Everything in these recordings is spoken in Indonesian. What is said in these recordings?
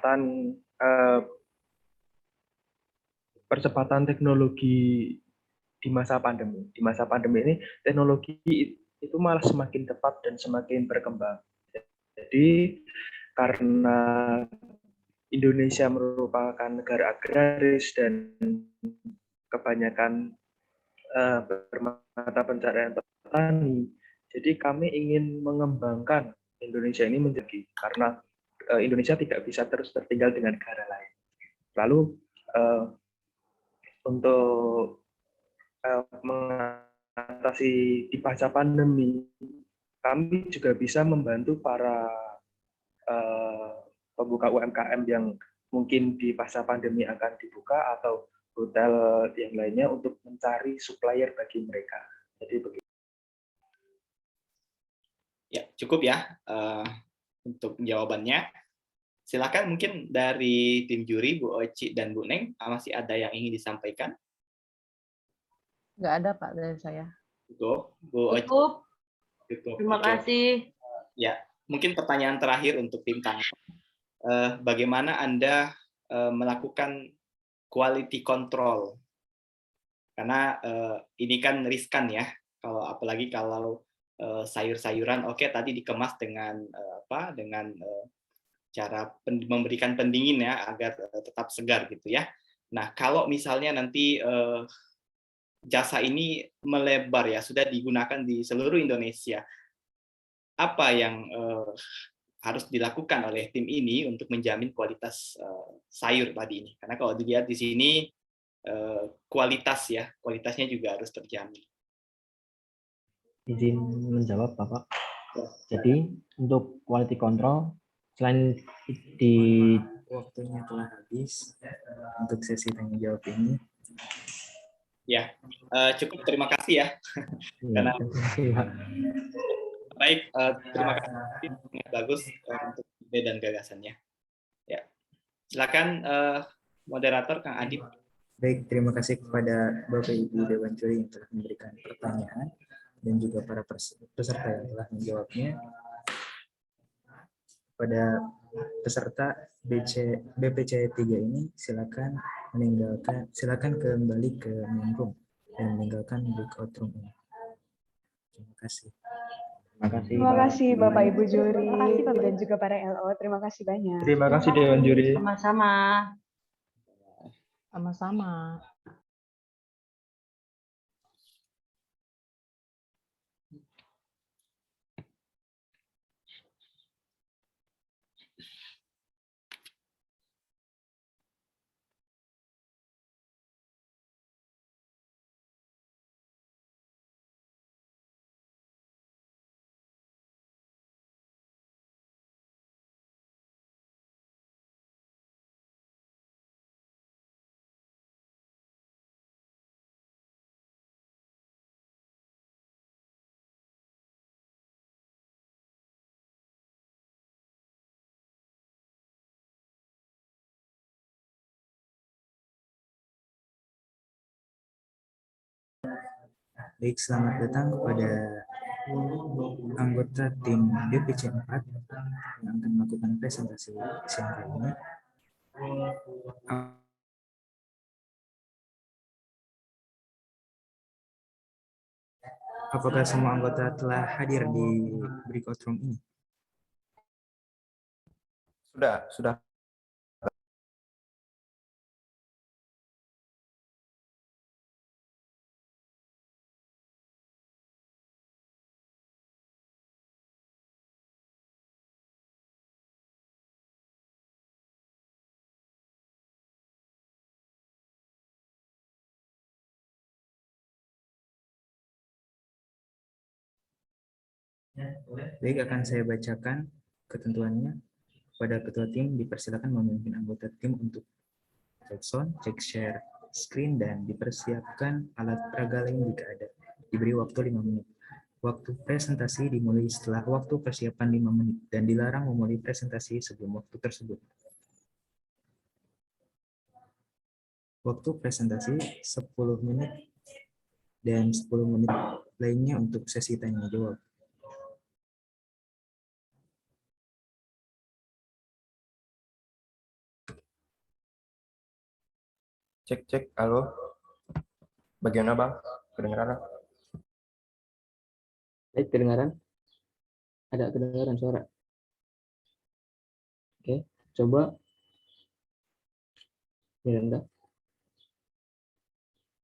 eh, percepatan teknologi di masa pandemi. Di masa pandemi ini teknologi itu malah semakin cepat dan semakin berkembang. Jadi karena Indonesia merupakan negara agraris dan kebanyakan bermata pencarian petani, jadi kami ingin mengembangkan Indonesia ini menjadi, karena Indonesia tidak bisa terus tertinggal dengan negara lain. Lalu untuk mengatasi di pasca pandemi, kami juga bisa membantu para pembuka UMKM yang mungkin di pasca pandemi akan dibuka, atau hotel yang lainnya, untuk mencari supplier bagi mereka. Jadi begitu. Ya, cukup ya untuk jawabannya. Silakan mungkin dari tim juri, Bu Oci dan Bu Neng, masih ada yang ingin disampaikan? Nggak ada, Pak, dari saya. Cukup, Bu Oci. Cukup. Cukup. Terima kasih. Ya, mungkin pertanyaan terakhir untuk tim tangan. Bagaimana Anda melakukan quality control? Karena ini kan riskan ya, apalagi kalau sayur-sayuran, oke, tadi dikemas dengan dengan cara memberikan pendingin ya, agar tetap segar gitu ya. Nah, kalau misalnya nanti jasa ini melebar ya, sudah digunakan di seluruh Indonesia, apa yang harus dilakukan oleh tim ini untuk menjamin kualitas sayur tadi ini? Karena kalau dilihat di sini kualitasnya juga harus terjamin. Izin menjawab, Bapak. Jadi untuk quality control, selain di waktunya telah habis untuk sesi tanya jawab ini. Ya, cukup, terima kasih ya. Karena baik, terima kasih, bagus untuk ide dan gagasannya. Ya, silakan moderator Kang Adip. Baik, terima kasih kepada Bapak Ibu Dewan Juri yang telah memberikan pertanyaan dan juga para peserta yang telah menjawabnya. Pada peserta BPC 3 ini silakan kembali ke main room dan meninggalkan breakout room ini. Terima kasih. Terima kasih Bapak Ibu juri dan juga para LO. Terima kasih banyak. Terima kasih Dewan Juri. Sama-sama. Sama-sama. Baik, selamat datang kepada anggota tim BPC 4 yang akan melakukan presentasi siang kali ini. Apakah semua anggota telah hadir di breakout room ini? Sudah. Baik, akan saya bacakan ketentuannya. Pada ketua tim dipersilakan memimpin anggota tim untuk cek sound, cek share screen, dan dipersiapkan alat peraga lain jika ada. Diberi waktu 5 menit. Waktu presentasi dimulai setelah waktu persiapan 5 menit dan dilarang memulai presentasi sebelum waktu tersebut. Waktu presentasi 10 menit dan 10 menit lainnya untuk sesi tanya jawab. Cek, halo. Bagaimana Bang? Kedengaran? Baik, kedengaran? Ada kedengaran suara? Oke, coba Miranda.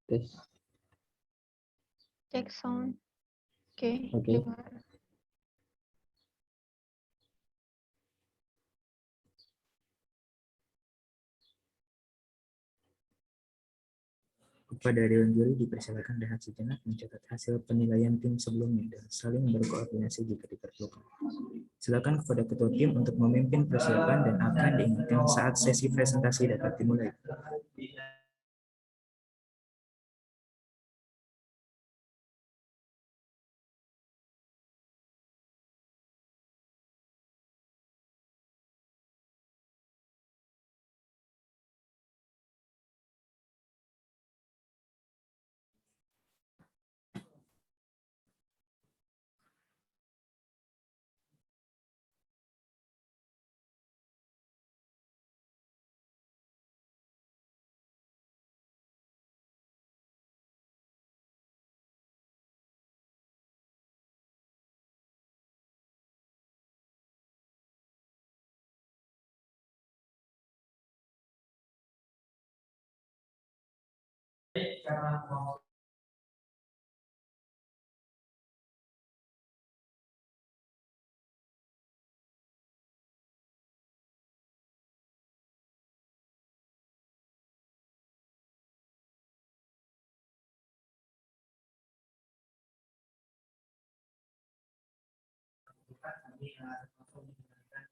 Tes. Cek sound. Oke, Oke. dengar. Kepada Dewan Juri dipersilakan rehat sejenak mencatat hasil penilaian tim sebelumnya dan saling berkoordinasi jika diperlukan. Silakan kepada ketua tim untuk memimpin persiapan dan akan diingatkan saat sesi presentasi dapat dimulai.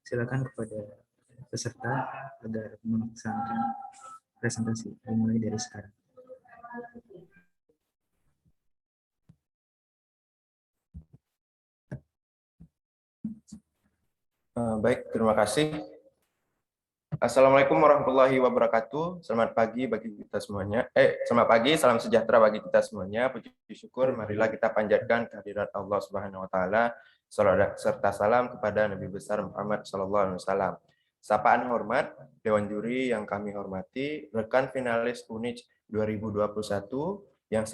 Silakan kepada peserta agar melaksanakan presentasi dimulai dari sekarang. Baik, terima kasih. Assalamualaikum warahmatullahi wabarakatuh. Selamat pagi bagi kita semuanya. Selamat pagi, salam sejahtera bagi kita semuanya. Puji syukur, marilah kita panjatkan kehadirat Allah Subhanahu wa taala. Salawat serta salam kepada Nabi besar Muhammad sallallahu alaihi wasallam. Sapaan hormat Dewan Juri yang kami hormati, rekan finalis UNIJ 2021 yang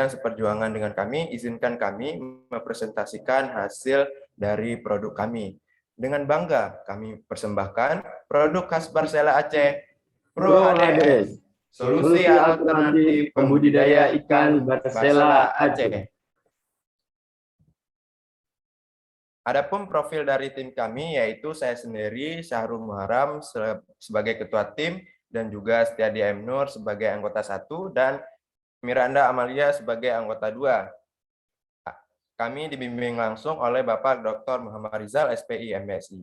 seperjuangan dengan kami, izinkan kami mempresentasikan hasil dari produk kami. Dengan bangga kami persembahkan produk khas Persela Aceh, Pro HDS, solusi alternatif pembudidaya ikan Persela Aceh. Adapun profil dari tim kami yaitu saya sendiri, Syahrul Muharram sebagai ketua tim, dan juga Setiadi M. Nur sebagai anggota 1, dan Miranda Amalia sebagai anggota 2. Kami dibimbing langsung oleh Bapak Dr. Muhammad Rizal, SPI, MSI.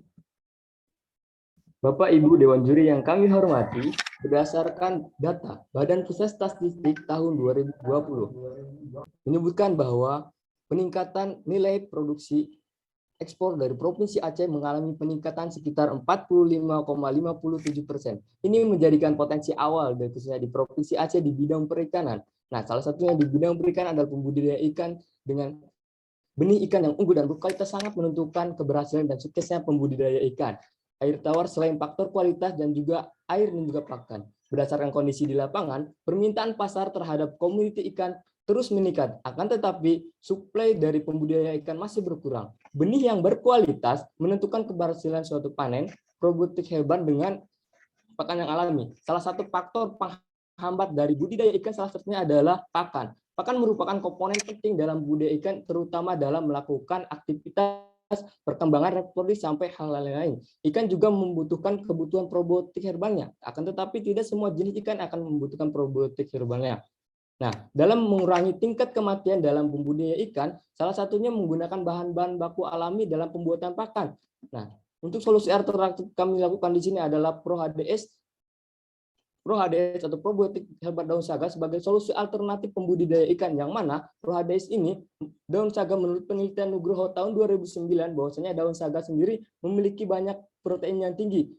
Bapak Ibu Dewan Juri yang kami hormati, berdasarkan data Badan Pusat Statistik tahun 2020 menyebutkan bahwa peningkatan nilai produksi ekspor dari Provinsi Aceh mengalami peningkatan sekitar 45,57%. Ini menjadikan potensi awal khususnya di Provinsi Aceh di bidang perikanan. Nah, salah satunya di bidang perikanan adalah pembudidaya ikan dengan benih ikan yang unggul dan berkualitas sangat menentukan keberhasilan dan suksesnya pembudidaya ikan. Air tawar selain faktor kualitas dan juga air dan juga pakan. Berdasarkan kondisi di lapangan, permintaan pasar terhadap komoditi ikan terus meningkat. Akan tetapi, suplai dari pembudidaya ikan masih berkurang. Benih yang berkualitas menentukan keberhasilan suatu panen, probiotik hebat dengan pakan yang alami. Salah satu faktor penghambat dari budidaya ikan salah satunya adalah pakan. Pakan merupakan komponen penting dalam budidaya ikan, terutama dalam melakukan aktivitas perkembangan reproduksi sampai hal lain. Ikan juga membutuhkan kebutuhan probiotik herbalnya. Akan tetapi tidak semua jenis ikan akan membutuhkan probiotik herbalnya. Nah, dalam mengurangi tingkat kematian dalam pembudidaya ikan, salah satunya menggunakan bahan-bahan baku alami dalam pembuatan pakan. Nah, untuk solusi alternatif kami lakukan di sini adalah Pro HDS atau probiotik herbal daun saga sebagai solusi alternatif pembudidaya ikan, yang mana Pro HDS ini daun saga menurut penelitian Nugroho tahun 2009 bahwasanya daun saga sendiri memiliki banyak protein yang tinggi,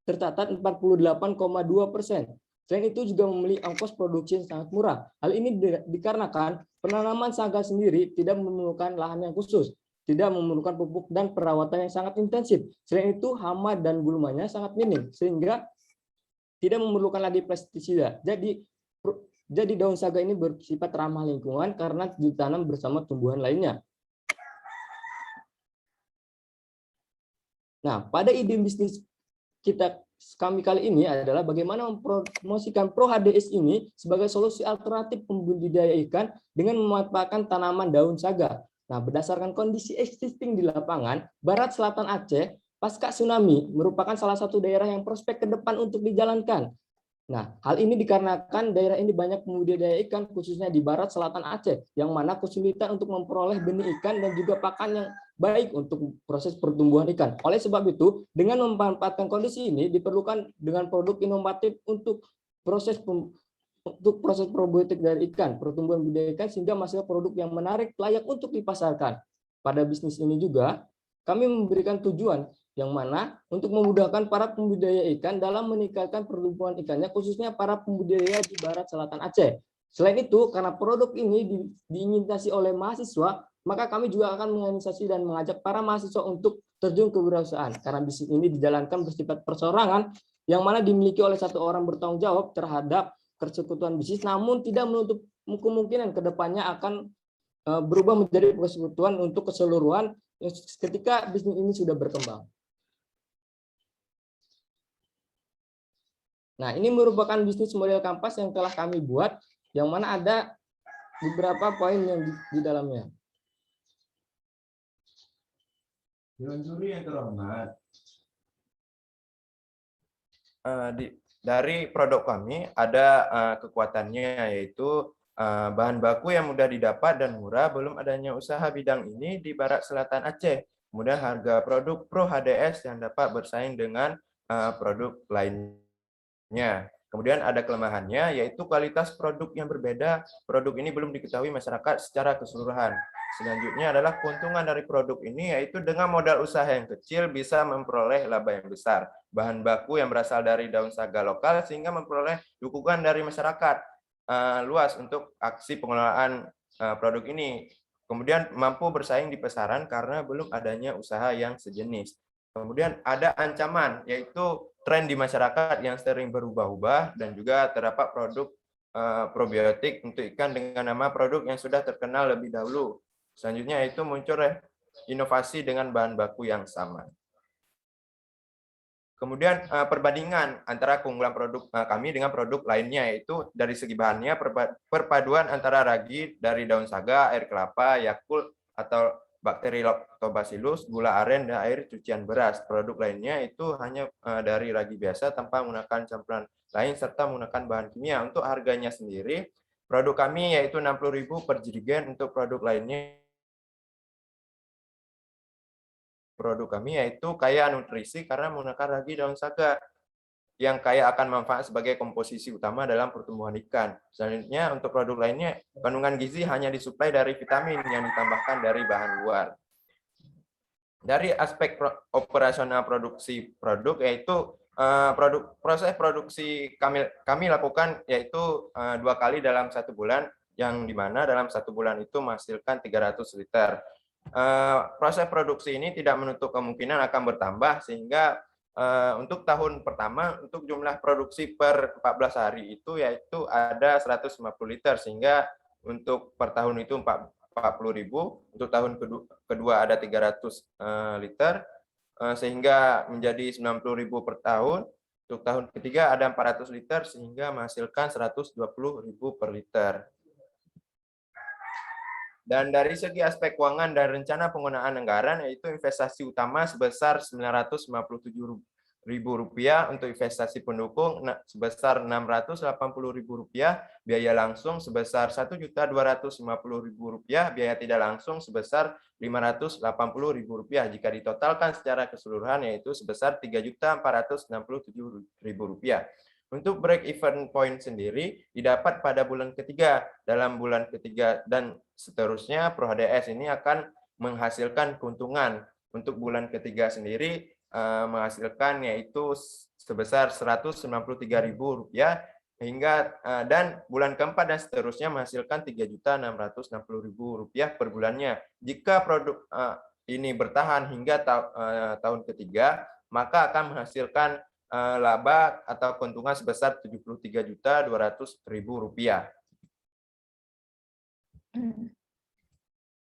tercatat 48,2%. Selain itu juga memiliki ongkos produksi yang sangat murah. Hal ini dikarenakan penanaman saga sendiri tidak memerlukan lahan yang khusus, tidak memerlukan pupuk dan perawatan yang sangat intensif. Selain itu hama dan gulmanya sangat minim, sehingga tidak memerlukan lagi pestisida. Jadi daun saga ini bersifat ramah lingkungan karena ditanam bersama tumbuhan lainnya. Nah, pada ide bisnis kami kali ini adalah bagaimana mempromosikan Pro HDS ini sebagai solusi alternatif pembudidaya ikan dengan memanfaatkan tanaman daun saga. Nah, berdasarkan kondisi existing di lapangan, Barat Selatan Aceh pasca tsunami merupakan salah satu daerah yang prospek ke depan untuk dijalankan. Nah, hal ini dikarenakan daerah ini banyak pembudidaya ikan khususnya di Barat Selatan Aceh yang mana kesulitan untuk memperoleh benih ikan dan juga pakan yang baik untuk proses pertumbuhan ikan. Oleh sebab itu, dengan memanfaatkan kondisi ini diperlukan dengan produk inovatif untuk proses probiotik dari ikan, pertumbuhan budidaya ikan sehingga menghasilkan produk yang menarik, layak untuk dipasarkan. Pada bisnis ini juga kami memberikan tujuan yang mana untuk memudahkan para pembudidaya ikan dalam meningkatkan pertumbuhan ikannya, khususnya para pembudidaya di Barat Selatan Aceh. Selain itu, karena produk ini diinisiasi oleh mahasiswa, maka kami juga akan menginisiasi dan mengajak para mahasiswa untuk terjun ke kewirausahaan. Karena bisnis ini dijalankan bersifat perseorangan, yang mana dimiliki oleh satu orang bertanggung jawab terhadap persekutuan bisnis, namun tidak menutup kemungkinan kedepannya akan berubah menjadi persekutuan untuk keseluruhan ketika bisnis ini sudah berkembang. Nah, ini merupakan bisnis model kampas yang telah kami buat, yang mana ada beberapa poin yang di dalamnya. Dari produk kami ada kekuatannya, yaitu bahan baku yang mudah didapat dan murah. Belum adanya usaha bidang ini di Barat Selatan Aceh. Kemudian harga produk Pro HDS yang dapat bersaing dengan produk lainnya. Kemudian ada kelemahannya, yaitu kualitas produk yang berbeda. Produk ini belum diketahui masyarakat secara keseluruhan. Selanjutnya adalah keuntungan dari produk ini, yaitu dengan modal usaha yang kecil bisa memperoleh laba yang besar. Bahan baku yang berasal dari daun saga lokal sehingga memperoleh dukungan dari masyarakat luas untuk aksi pengelolaan produk ini. Kemudian mampu bersaing di pasaran karena belum adanya usaha yang sejenis. Kemudian ada ancaman, yaitu tren di masyarakat yang sering berubah-ubah dan juga terdapat produk probiotik untuk ikan dengan nama produk yang sudah terkenal lebih dahulu. Selanjutnya itu muncul inovasi dengan bahan baku yang sama. Kemudian perbandingan antara keunggulan produk kami dengan produk lainnya, yaitu dari segi bahannya perpaduan antara ragi dari daun saga, air kelapa, Yakult atau bakteri Lactobacillus, gula aren, dan air cucian beras. Produk lainnya itu hanya dari ragi biasa tanpa menggunakan campuran lain serta menggunakan bahan kimia. Untuk harganya sendiri, produk kami yaitu 60.000 per jerigen. Untuk produk lainnya, produk kami yaitu kaya nutrisi karena menggunakan ragi daun saga yang kaya akan manfaat sebagai komposisi utama dalam pertumbuhan ikan. Selanjutnya, untuk produk lainnya, kandungan gizi hanya disuplai dari vitamin yang ditambahkan dari bahan luar. Dari aspek operasional produksi produk, yaitu proses produksi kami lakukan yaitu 2 kali dalam 1 bulan, yang dimana dalam 1 bulan itu menghasilkan 300 liter. Proses produksi ini tidak menutup kemungkinan akan bertambah, sehingga untuk tahun pertama untuk jumlah produksi per 14 hari itu yaitu ada 150 liter, sehingga untuk per tahun itu 40.000, untuk tahun kedua ada 300 liter, sehingga menjadi 90.000 per tahun. Untuk tahun ketiga ada 400 liter sehingga menghasilkan 120.000 per liter. Dan dari segi aspek keuangan dan rencana penggunaan anggaran, yaitu investasi utama sebesar Rp957.000, untuk investasi pendukung sebesar Rp680.000, biaya langsung sebesar Rp1.250.000, biaya tidak langsung sebesar Rp580.000. Jika ditotalkan secara keseluruhan yaitu sebesar Rp3.467.000. Untuk break even point sendiri didapat pada bulan ketiga. Dalam bulan ketiga dan seterusnya, Pro HDS ini akan menghasilkan keuntungan. Untuk bulan ketiga sendiri menghasilkan yaitu sebesar Rp193.000 hingga dan bulan keempat dan seterusnya menghasilkan Rp3.660.000 per bulannya. Jika produk ini bertahan hingga tahun ketiga, maka akan menghasilkan laba atau keuntungan sebesar Rp73.200.000.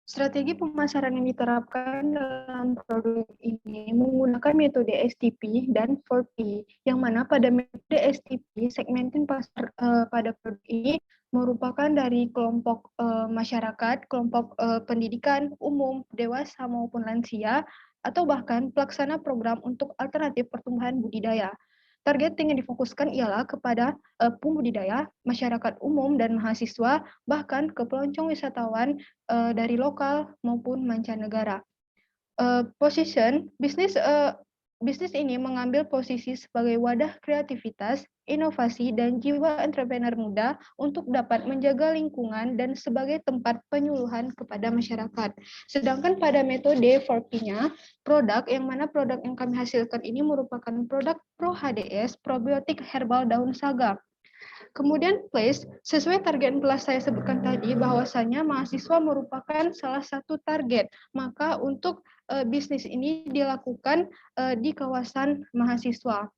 Strategi pemasaran yang diterapkan dalam produk ini menggunakan metode STP dan 4P, yang mana pada metode STP, segmenting pasar pada produk ini merupakan dari kelompok masyarakat, kelompok pendidikan umum, dewasa maupun lansia, atau bahkan pelaksana program untuk alternatif pertumbuhan budidaya. Targeting yang difokuskan ialah kepada pembudidaya, masyarakat umum dan mahasiswa, bahkan ke pelancong wisatawan dari lokal maupun mancanegara. Bisnis ini mengambil posisi sebagai wadah kreativitas, inovasi, dan jiwa entrepreneur muda untuk dapat menjaga lingkungan dan sebagai tempat penyuluhan kepada masyarakat. Sedangkan pada metode 4P-nya, produk yang kami hasilkan ini merupakan produk Pro HDS, probiotik herbal daun saga. Kemudian place, sesuai target yang telah saya sebutkan tadi, bahwasanya mahasiswa merupakan salah satu target. Maka untuk bisnis ini dilakukan di kawasan mahasiswa.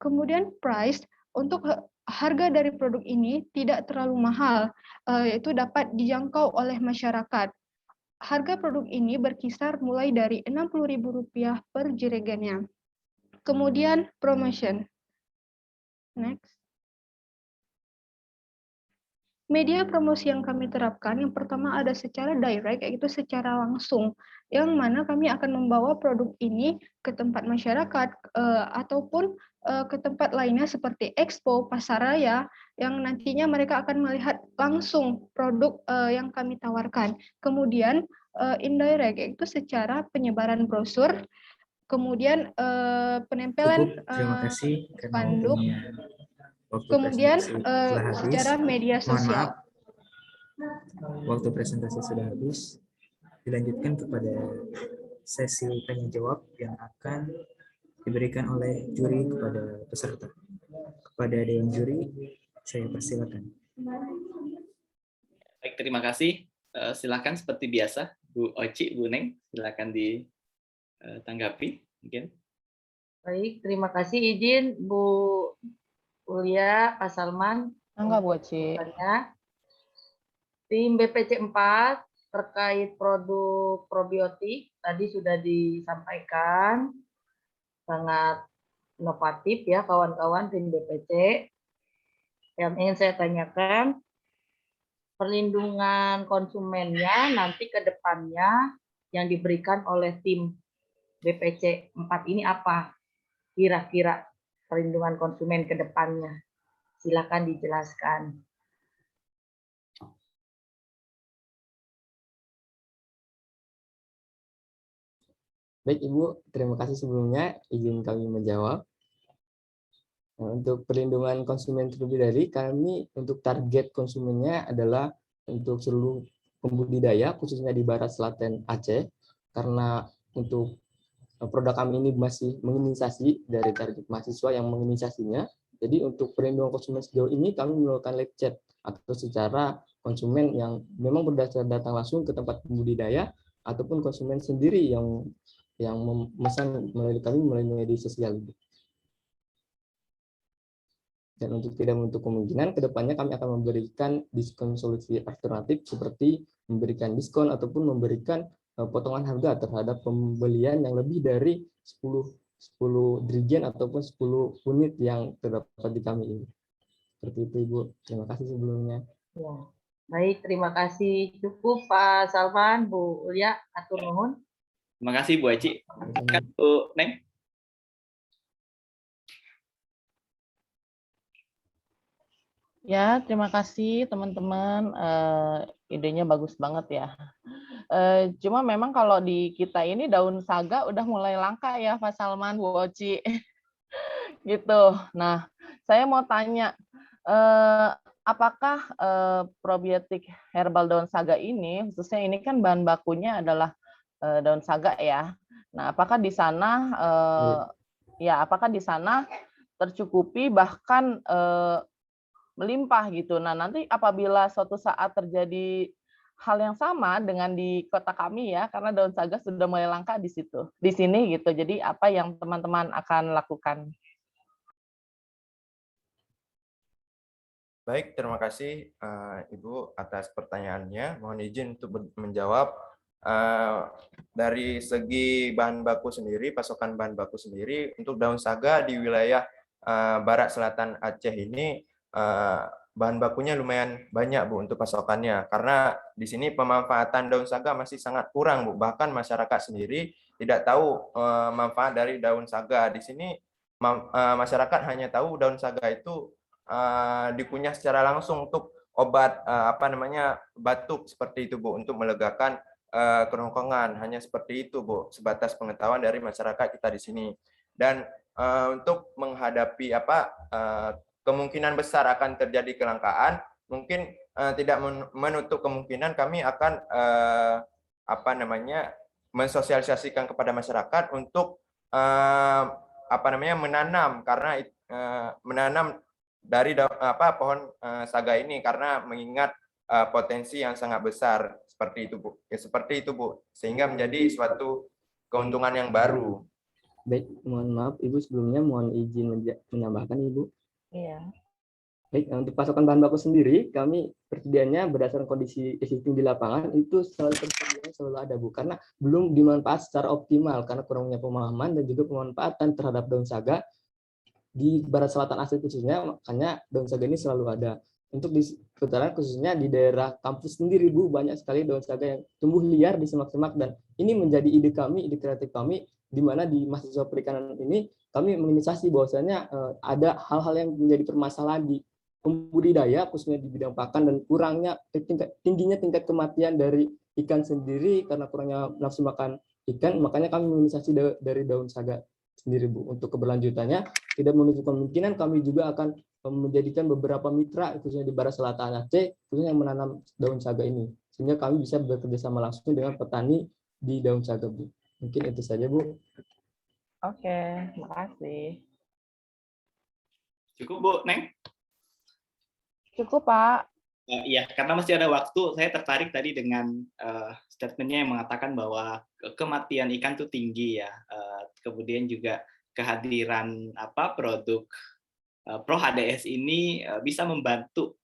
Kemudian price, untuk harga dari produk ini tidak terlalu mahal, yaitu dapat dijangkau oleh masyarakat. Harga produk ini berkisar mulai dari Rp60.000 per jerigennya. Kemudian promotion. Next. Media promosi yang kami terapkan, yang pertama ada secara direct, yaitu secara langsung, yang mana kami akan membawa produk ini ke tempat masyarakat ataupun ke tempat lainnya seperti expo, pasar raya, yang nantinya mereka akan melihat langsung produk yang kami tawarkan. Kemudian indirect, yaitu secara penyebaran brosur, kemudian penempelan Terima kasih karena spanduk, waktunya. Waktu kemudian presentasi telah habis. secara media Mohon sosial. maaf, waktu presentasi sudah habis. Dilanjutkan kepada sesi tanya jawab yang akan diberikan oleh juri kepada peserta. Kepada dewan juri, saya persilakan. Baik, terima kasih. Silakan seperti biasa, Bu Oci, Bu Neng, silakan ditanggapi mungkin. Baik, terima kasih. Izin Bu Ulia, Pak Salman. Enggak, Bu Oci. Tim BPC 4 terkait produk probiotik tadi sudah disampaikan, sangat inovatif ya kawan-kawan tim BPC. Yang ingin saya tanyakan, perlindungan konsumennya nanti ke depannya yang diberikan oleh tim BPC 4 ini apa? Kira-kira perlindungan konsumen ke depannya. Silakan dijelaskan. Baik Ibu, terima kasih sebelumnya izin kami menjawab. Nah, untuk perlindungan konsumen terlebih dahulu, kami untuk target konsumennya adalah untuk seluruh pembudidaya, khususnya di Barat Selatan Aceh, karena untuk produk kami ini masih menginisiasi dari target mahasiswa yang menginisiasinya. Jadi untuk perlindungan konsumen sejauh ini kami melakukan live chat atau secara konsumen yang memang berdasarkan datang langsung ke tempat pembudidaya ataupun konsumen sendiri yang memesan melalui kami melalui media sosial. Dan untuk tidak menutup kemungkinan kedepannya kami akan memberikan diskon solusi alternatif seperti memberikan diskon ataupun memberikan potongan harga terhadap pembelian yang lebih dari 10 dirigen ataupun 10 unit yang terdapat di kami ini. Seperti itu Ibu. Terima kasih sebelumnya. Ya. Baik, terima kasih. Cukup Pak Salman, Bu Ulia, atur nuhun. Terima kasih Bu Aci. Bu Neng. Ya, terima kasih teman-teman. Idenya bagus banget ya. Cuma memang kalau di kita ini daun saga udah mulai langka ya, Pak Salman, Bu Oci. Gitu. Nah, saya mau tanya, apakah probiotik herbal daun saga ini, khususnya ini kan bahan bakunya adalah daun saga ya. Nah, apakah di sana apakah di sana tercukupi bahkan melimpah gitu. Nah, nanti apabila suatu saat terjadi hal yang sama dengan di kota kami ya, karena daun saga sudah mulai langka di situ, di sini gitu. Jadi apa yang teman-teman akan lakukan? Baik, terima kasih Ibu atas pertanyaannya. Mohon izin untuk menjawab. Dari segi bahan baku sendiri, pasokan bahan baku sendiri untuk daun saga di wilayah barat selatan Aceh ini bahan bakunya lumayan banyak Bu untuk pasokannya, karena di sini pemanfaatan daun saga masih sangat kurang Bu. Bahkan masyarakat sendiri tidak tahu manfaat dari daun saga. Di sini masyarakat hanya tahu daun saga itu dikunyah secara langsung untuk obat batuk seperti itu Bu, untuk melegakan kerongkongan. Hanya seperti itu Bu, sebatas pengetahuan dari masyarakat kita di sini. Dan untuk menghadapi kemungkinan besar akan terjadi kelangkaan, mungkin tidak menutup kemungkinan kami akan mensosialisasikan kepada masyarakat untuk menanam, karena menanam dari pohon saga ini, karena mengingat potensi yang sangat besar seperti itu Bu. Ya, seperti itu Bu, sehingga menjadi suatu keuntungan yang baru. Baik, mohon maaf Ibu, sebelumnya mohon izin menambahkan Ibu. Iya. Baik, untuk pasokan bahan baku sendiri, kami persediaannya berdasarkan kondisi existing di lapangan itu selalu ada Bu, karena belum dimanfaat secara optimal karena kurangnya pemahaman dan juga pemanfaatan terhadap daun saga di barat selatan Aceh khususnya. Makanya daun saga ini selalu ada. Untuk di seputaran khususnya di daerah kampus sendiri Bu, banyak sekali daun saga yang tumbuh liar di semak-semak, dan ini menjadi ide kami, ide kreatif kami, di mana di mahasiswa perikanan ini kami menginisiasi bahwasanya ada hal-hal yang menjadi permasalahan di pembudidaya khususnya di bidang pakan, dan kurangnya tingginya tingkat kematian dari ikan sendiri karena kurangnya nafsu makan ikan. Makanya kami menginisiasi dari daun saga sendiri Bu. Untuk keberlanjutannya tidak menutup kemungkinan kami juga akan menjadikan beberapa mitra khususnya di barat selatan Aceh khususnya yang menanam daun saga ini, sehingga kami bisa bekerja sama langsung dengan petani di daun saga Bu. Mungkin itu saja Bu. Oke, makasih. Cukup Bu, Neng? Cukup Pak. Iya, karena masih ada waktu, saya tertarik tadi dengan statementnya yang mengatakan bahwa kematian ikan itu tinggi ya. Kemudian juga kehadiran produk Pro HDS ini bisa membantu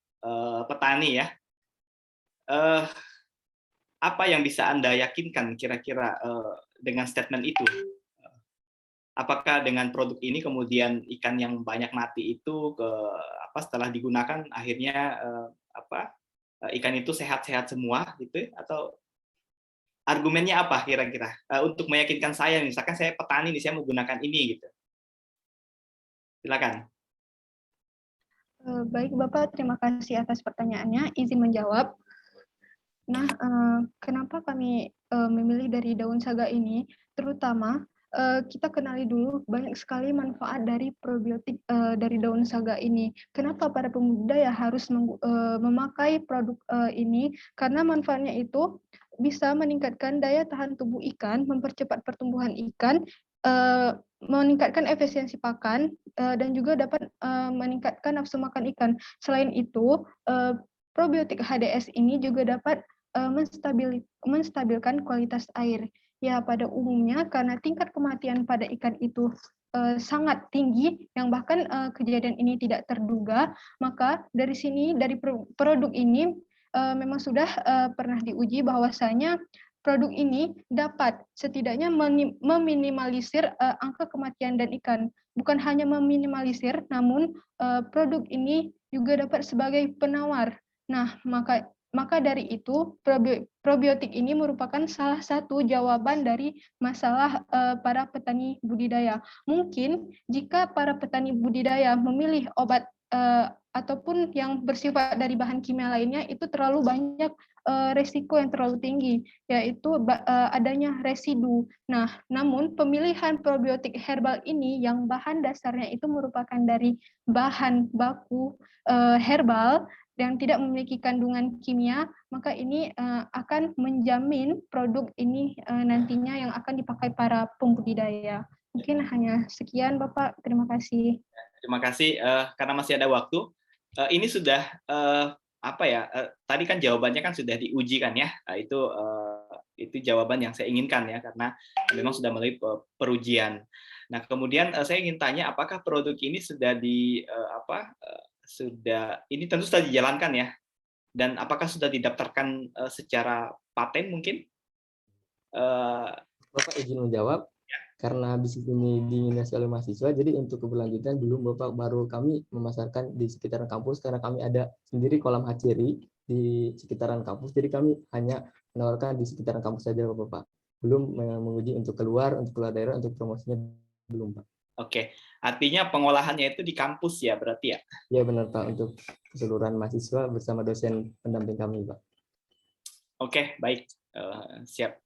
petani ya. Apa yang bisa Anda yakinkan kira-kira dengan statement itu? Apakah dengan produk ini kemudian ikan yang banyak mati itu setelah digunakan akhirnya ikan itu sehat-sehat semua gitu, atau argumennya apa kira-kira untuk meyakinkan saya, misalkan saya petani nih, saya mau gunakan ini gitu. Silakan. Baik Bapak, terima kasih atas pertanyaannya. Izin menjawab. Nah, kenapa kami memilih dari daun saga ini? Terutama kita kenali dulu banyak sekali manfaat dari probiotik dari daun saga ini. Kenapa para pembudidaya harus memakai produk ini? Karena manfaatnya itu bisa meningkatkan daya tahan tubuh ikan, mempercepat pertumbuhan ikan, meningkatkan efisiensi pakan, dan juga dapat meningkatkan nafsu makan ikan. Selain itu, probiotik HDS ini juga dapat menstabilkan kualitas air. Ya, pada umumnya karena tingkat kematian pada ikan itu sangat tinggi, yang bahkan kejadian ini tidak terduga, maka dari sini, dari produk ini memang sudah pernah diuji bahwasanya produk ini dapat setidaknya meminimalisir angka kematian dan ikan. Bukan hanya meminimalisir, namun produk ini juga dapat sebagai penawar. Nah, maka dari itu probiotik ini merupakan salah satu jawaban dari masalah para petani budidaya. Mungkin jika para petani budidaya memilih obat ataupun yang bersifat dari bahan kimia lainnya, itu terlalu banyak resiko yang terlalu tinggi, yaitu adanya residu. Nah, namun pemilihan probiotik herbal ini yang bahan dasarnya itu merupakan dari bahan baku herbal yang tidak memiliki kandungan kimia, maka ini akan menjamin produk ini nantinya yang akan dipakai para pembudidaya. Mungkin hanya sekian, Bapak. Terima kasih. Terima kasih. Karena masih ada waktu, ini sudah tadi kan jawabannya kan sudah diuji kan ya. Itu jawaban yang saya inginkan ya, karena memang sudah melalui perujian. Nah, kemudian saya ingin tanya, apakah produk ini sudah sudah, ini tentu sudah dijalankan ya, dan apakah sudah didaftarkan secara paten mungkin? Bapak izin menjawab, karena bisnis ini diminati oleh mahasiswa, jadi untuk keberlanjutan belum Bapak, baru kami memasarkan di sekitaran kampus karena kami ada sendiri kolam hatchery di sekitaran kampus, jadi kami hanya menawarkan di sekitaran kampus saja Bapak. Belum menguji untuk keluar daerah, untuk promosinya belum Pak. Oke, artinya pengolahannya itu di kampus ya berarti ya? Ya benar Pak, untuk keseluruhan mahasiswa bersama dosen pendamping kami Pak. Oke, baik, siap.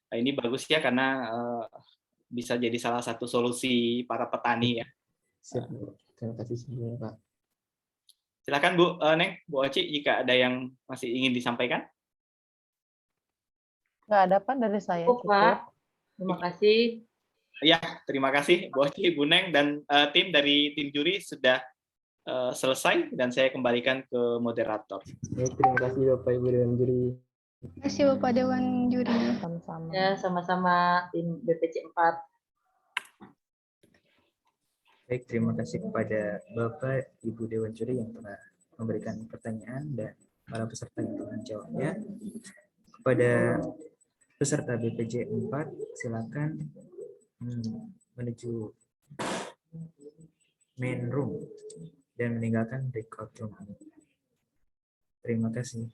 Nah, ini bagus ya karena bisa jadi salah satu solusi para petani ya. Siap, terima kasih sebelumnya Pak. Silakan Bu Neng, Bu Oci, jika ada yang masih ingin disampaikan. Nggak ada Pak dari saya. Cukup, Pak. Terima kasih. Ya, terima kasih Bu Oci, Bu Neng, dan tim dari tim juri sudah selesai dan saya kembalikan ke moderator. Baik, terima kasih Bapak Ibu Dewan Juri. Terima kasih Bapak Dewan Juri. Sama-sama. Ya, sama-sama tim BPC 4. Baik, terima kasih kepada Bapak Ibu Dewan Juri yang telah memberikan pertanyaan dan para peserta yang telah menjawabnya. Kepada peserta BPJ 4, silakan menuju main room dan meninggalkan breakout room. Terima kasih.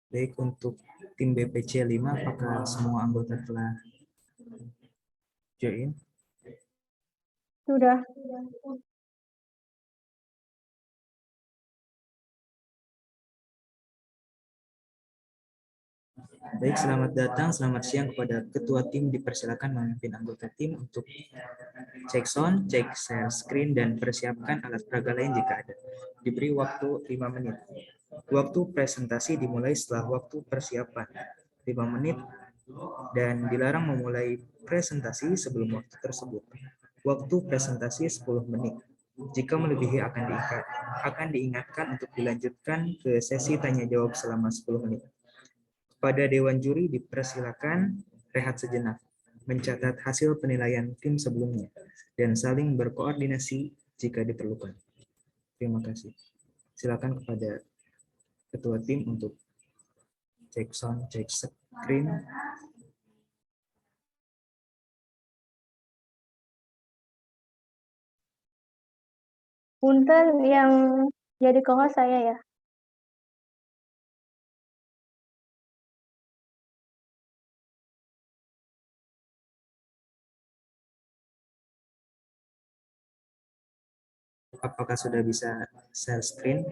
Baik, untuk tim BPC 5, apakah semua anggota telah join? Sudah. Baik, selamat datang, selamat siang kepada ketua tim. Dipersilakan memimpin anggota tim untuk cek sound, cek share screen, dan persiapkan alat peraga lain jika ada. Diberi waktu 5 menit. Waktu presentasi dimulai setelah waktu persiapan 5 menit dan dilarang memulai presentasi sebelum waktu tersebut. Waktu presentasi 10 menit. Jika melebihi akan diingatkan untuk dilanjutkan ke sesi tanya jawab selama 10 menit. Pada Dewan Juri dipersilakan rehat sejenak, mencatat hasil penilaian tim sebelumnya, dan saling berkoordinasi jika diperlukan. Terima kasih. Silakan kepada ketua tim untuk cek sound, cek screen. Punten, yang jadi co-host saya ya. Apakah sudah bisa share screen?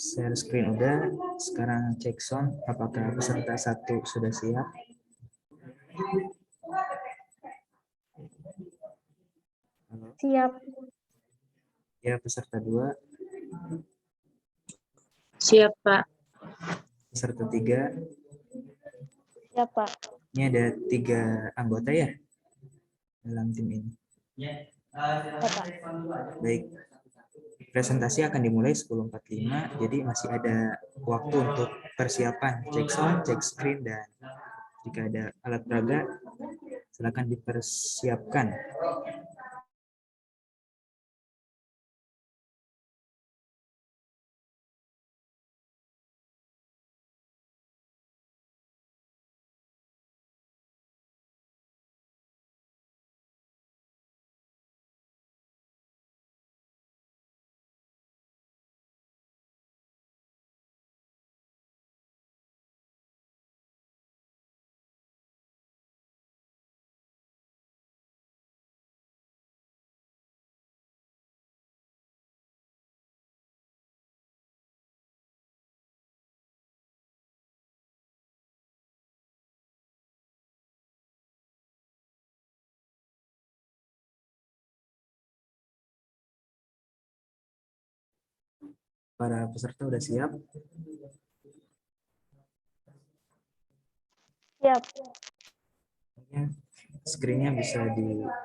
Share screen udah, sekarang cek sound, apakah peserta 1 sudah siap? Siap. Ya, peserta 2. Siap, Pak. Peserta 3, Siap, Pak. ini ada 3 anggota ya dalam tim ini. Baik, presentasi akan dimulai 10.45, jadi masih ada waktu untuk persiapan cek sound, cek screen, dan jika ada alat peraga silakan dipersiapkan. Para peserta sudah siap? Siap. Screen-nya bisa dibuka.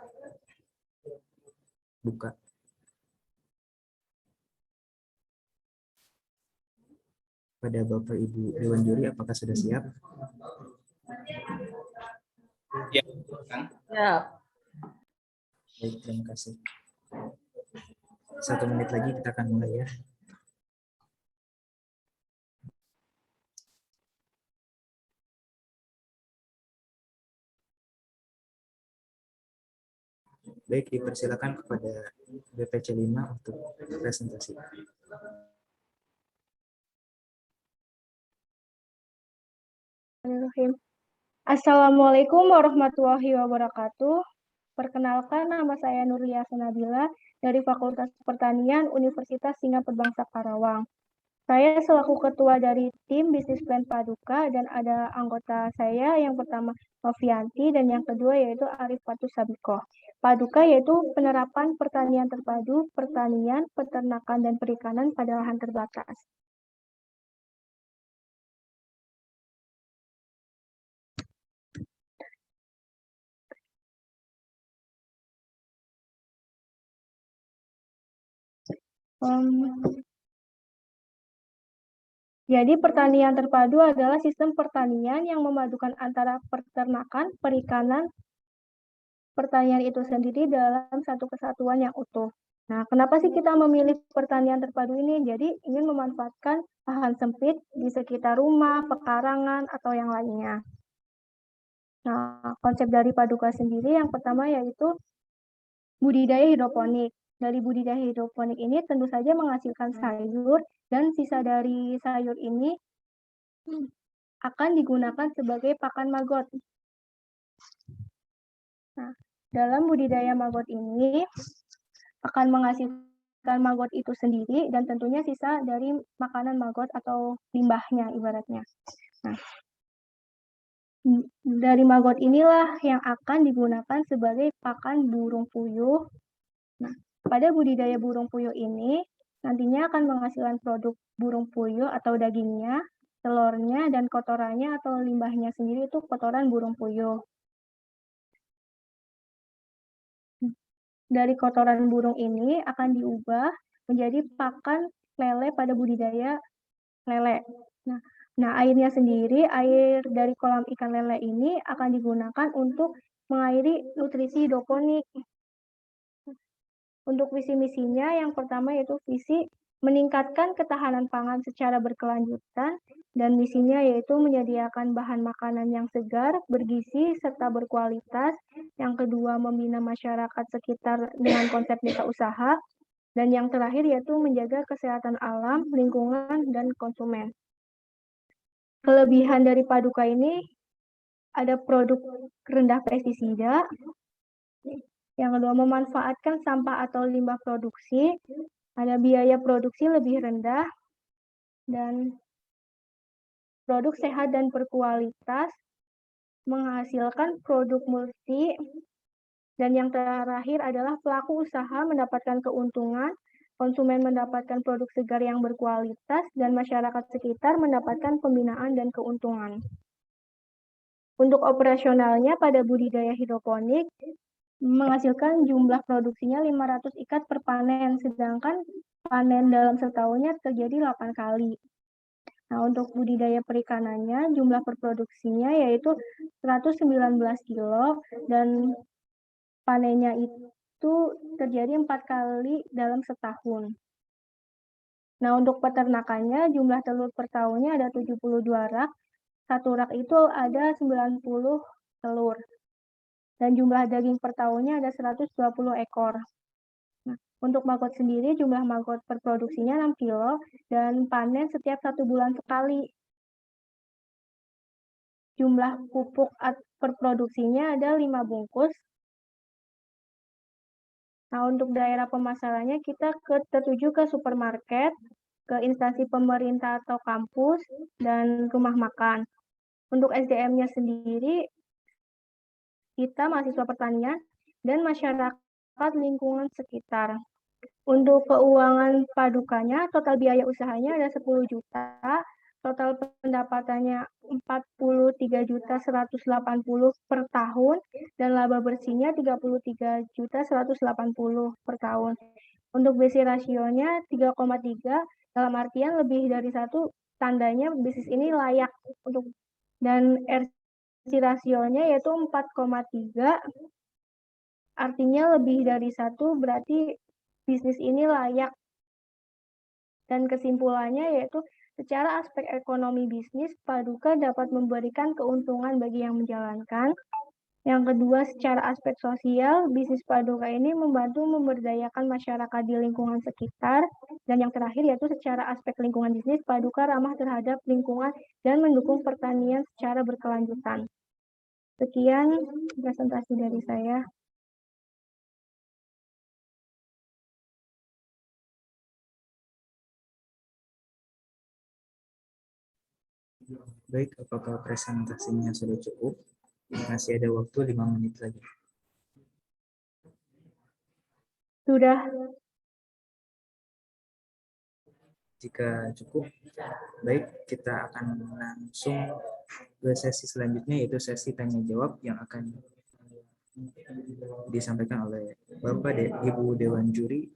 Pada Bapak Ibu Dewan Juri, apakah sudah siap? Ya, Kang. Siap. Baik, terima kasih. 1 menit lagi kita akan mulai ya. Baik, dipersilakan kepada BPC 5 untuk presentasi. Assalamualaikum warahmatullahi wabarakatuh. Perkenalkan, nama saya Nurlia Sanabila dari Fakultas Pertanian Universitas Singapura Bangsa Karawang. Saya selaku ketua dari tim Bisnis Plan Paduka dan ada anggota saya yang pertama Novianti dan yang kedua yaitu Arif Fatus Sabikoh. Paduka yaitu penerapan pertanian terpadu, pertanian, peternakan, dan perikanan pada lahan terbatas. Jadi pertanian terpadu adalah sistem pertanian yang memadukan antara peternakan, perikanan, pertanian itu sendiri dalam satu kesatuan yang utuh. Nah, kenapa sih kita memilih pertanian terpadu ini? Jadi ingin memanfaatkan lahan sempit di sekitar rumah, pekarangan, atau yang lainnya. Nah, konsep dari Paduka sendiri yang pertama yaitu budidaya hidroponik. Dari budidaya hidroponik ini tentu saja menghasilkan sayur, dan sisa dari sayur ini akan digunakan sebagai pakan maggot. Nah, dalam budidaya maggot ini akan menghasilkan maggot itu sendiri dan tentunya sisa dari makanan maggot atau limbahnya ibaratnya. Nah, dari maggot inilah yang akan digunakan sebagai pakan burung puyuh. Nah, pada budidaya burung puyuh ini nantinya akan menghasilkan produk burung puyuh atau dagingnya, telurnya, dan kotorannya atau limbahnya sendiri itu kotoran burung puyuh. Dari kotoran burung ini akan diubah menjadi pakan lele pada budidaya lele. Nah, airnya sendiri, air dari kolam ikan lele ini akan digunakan untuk mengairi nutrisi hidroponik. Untuk visi misinya yang pertama yaitu visi meningkatkan ketahanan pangan secara berkelanjutan, dan misinya yaitu menyediakan bahan makanan yang segar, bergizi, serta berkualitas. Yang kedua, membina masyarakat sekitar dengan konsep desa usaha. Dan yang terakhir yaitu menjaga kesehatan alam, lingkungan, dan konsumen. Kelebihan dari Paduka ini ada produk rendah pestisida. Yang kedua, memanfaatkan sampah atau limbah produksi. Ada biaya produksi lebih rendah, dan produk sehat dan berkualitas, menghasilkan produk multi, dan yang terakhir adalah pelaku usaha mendapatkan keuntungan konsumen mendapatkan produk segar yang berkualitas, dan masyarakat sekitar mendapatkan pembinaan dan keuntungan. Untuk operasionalnya pada budidaya hidroponik, menghasilkan jumlah produksinya 500 ikat per panen, sedangkan panen dalam setahunnya terjadi 8 kali. Nah, untuk budidaya perikanannya, jumlah perproduksinya yaitu 119 kilo, dan panennya itu terjadi 4 kali dalam setahun. Nah, untuk peternakannya, jumlah telur per tahunnya ada 72 rak, satu rak itu ada 90 telur. Dan jumlah daging per tahunnya ada 120 ekor. Nah, untuk maggot sendiri, jumlah maggot per produksinya 6 kilo, dan panen setiap 1 bulan sekali. Jumlah pupuk per produksinya ada 5 bungkus. Nah, untuk daerah pemasarannya kita tertuju ke supermarket, ke instansi pemerintah atau kampus, dan rumah makan. Untuk SDM-nya sendiri, kita mahasiswa pertanian dan masyarakat lingkungan sekitar. Untuk keuangan padukannya, total biaya usahanya ada 10 juta, total pendapatannya 43.180 per tahun, dan laba bersihnya 33.180 per tahun. Untuk BC rasionya 3,3, dalam artian lebih dari 1, tandanya bisnis ini layak untuk, dan RC rasionya yaitu 4,3, artinya lebih dari 1 berarti bisnis ini layak. Dan kesimpulannya yaitu secara aspek ekonomi bisnis, Paduka dapat memberikan keuntungan bagi yang menjalankan. Yang kedua, secara aspek sosial, bisnis Paduka ini membantu memberdayakan masyarakat di lingkungan sekitar. Dan yang terakhir yaitu secara aspek lingkungan bisnis, Paduka ramah terhadap lingkungan dan mendukung pertanian secara berkelanjutan. Sekian presentasi dari saya. Baik, apakah presentasinya sudah cukup? Masih ada waktu 5 menit lagi. Sudah. Jika cukup, baik, kita akan langsung ke sesi selanjutnya, yaitu sesi tanya jawab yang akan disampaikan oleh Bapak Ibu Dewan Juri.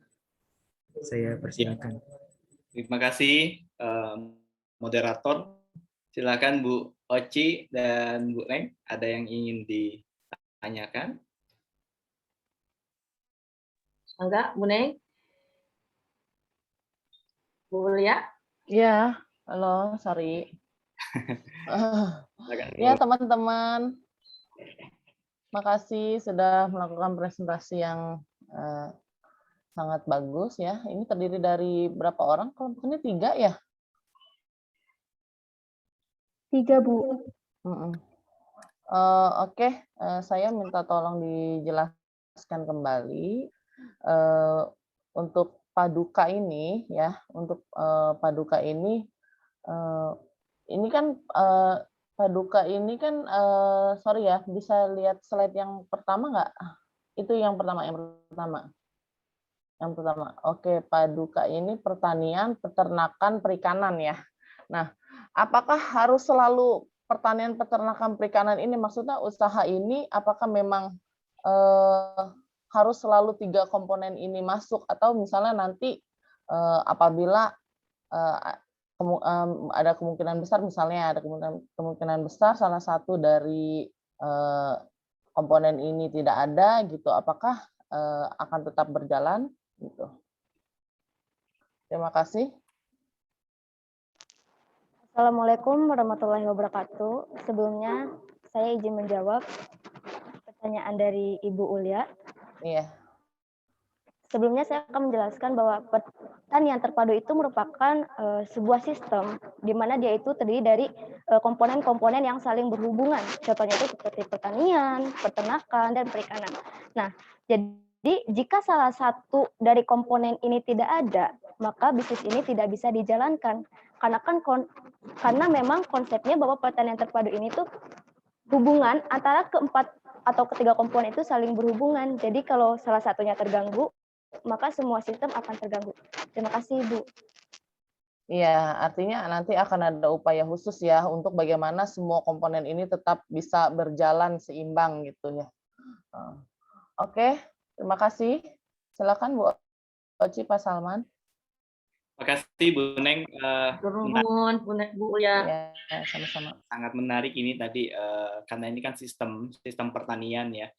Saya persilakan. Terima kasih moderator. Silakan Bu Oci dan Bu Neng, ada yang ingin ditanyakan? Enggak, Bu Neng? Bu Lia? Ya, halo, sorry. Ya, teman-teman, makasih sudah melakukan presentasi yang sangat bagus ya. Ini terdiri dari berapa orang? Kelompoknya 3 ya? 3, Bu. Oke, saya minta tolong dijelaskan kembali untuk Paduka ini ya. Untuk Paduka ini kan Paduka ini kan sorry ya, bisa lihat slide yang pertama nggak? Itu yang pertama. Oke, Paduka ini pertanian, peternakan, perikanan ya. Nah, apakah harus selalu pertanian, peternakan, perikanan ini, maksudnya usaha ini apakah memang harus selalu 3 komponen ini masuk, atau misalnya nanti apabila ada kemungkinan besar, misalnya ada kemungkinan besar salah satu dari komponen ini tidak ada gitu, apakah akan tetap berjalan gitu. Terima kasih. Assalamualaikum warahmatullahi wabarakatuh. Sebelumnya saya izin menjawab pertanyaan dari Ibu Ulia. Iya. Sebelumnya saya akan menjelaskan bahwa pertanian terpadu itu merupakan sebuah sistem di mana dia itu terdiri dari komponen-komponen yang saling berhubungan. Contohnya itu seperti pertanian, peternakan, dan perikanan. Nah, jadi jika salah satu dari komponen ini tidak ada, maka bisnis ini tidak bisa dijalankan. Karena memang konsepnya bahwa pertanian terpadu ini tuh hubungan antara keempat atau ketiga komponen itu saling berhubungan. Jadi kalau salah satunya terganggu, maka semua sistem akan terganggu. Terima kasih, Bu. Iya, artinya nanti akan ada upaya khusus ya untuk bagaimana semua komponen ini tetap bisa berjalan seimbang gitu ya. Oke, terima kasih. Silakan Bu Oci, Pak Salman. Terima kasih Bu Neng. Turun, Bu ya. Ya, sama-sama. Sangat menarik ini tadi karena ini kan sistem pertanian ya.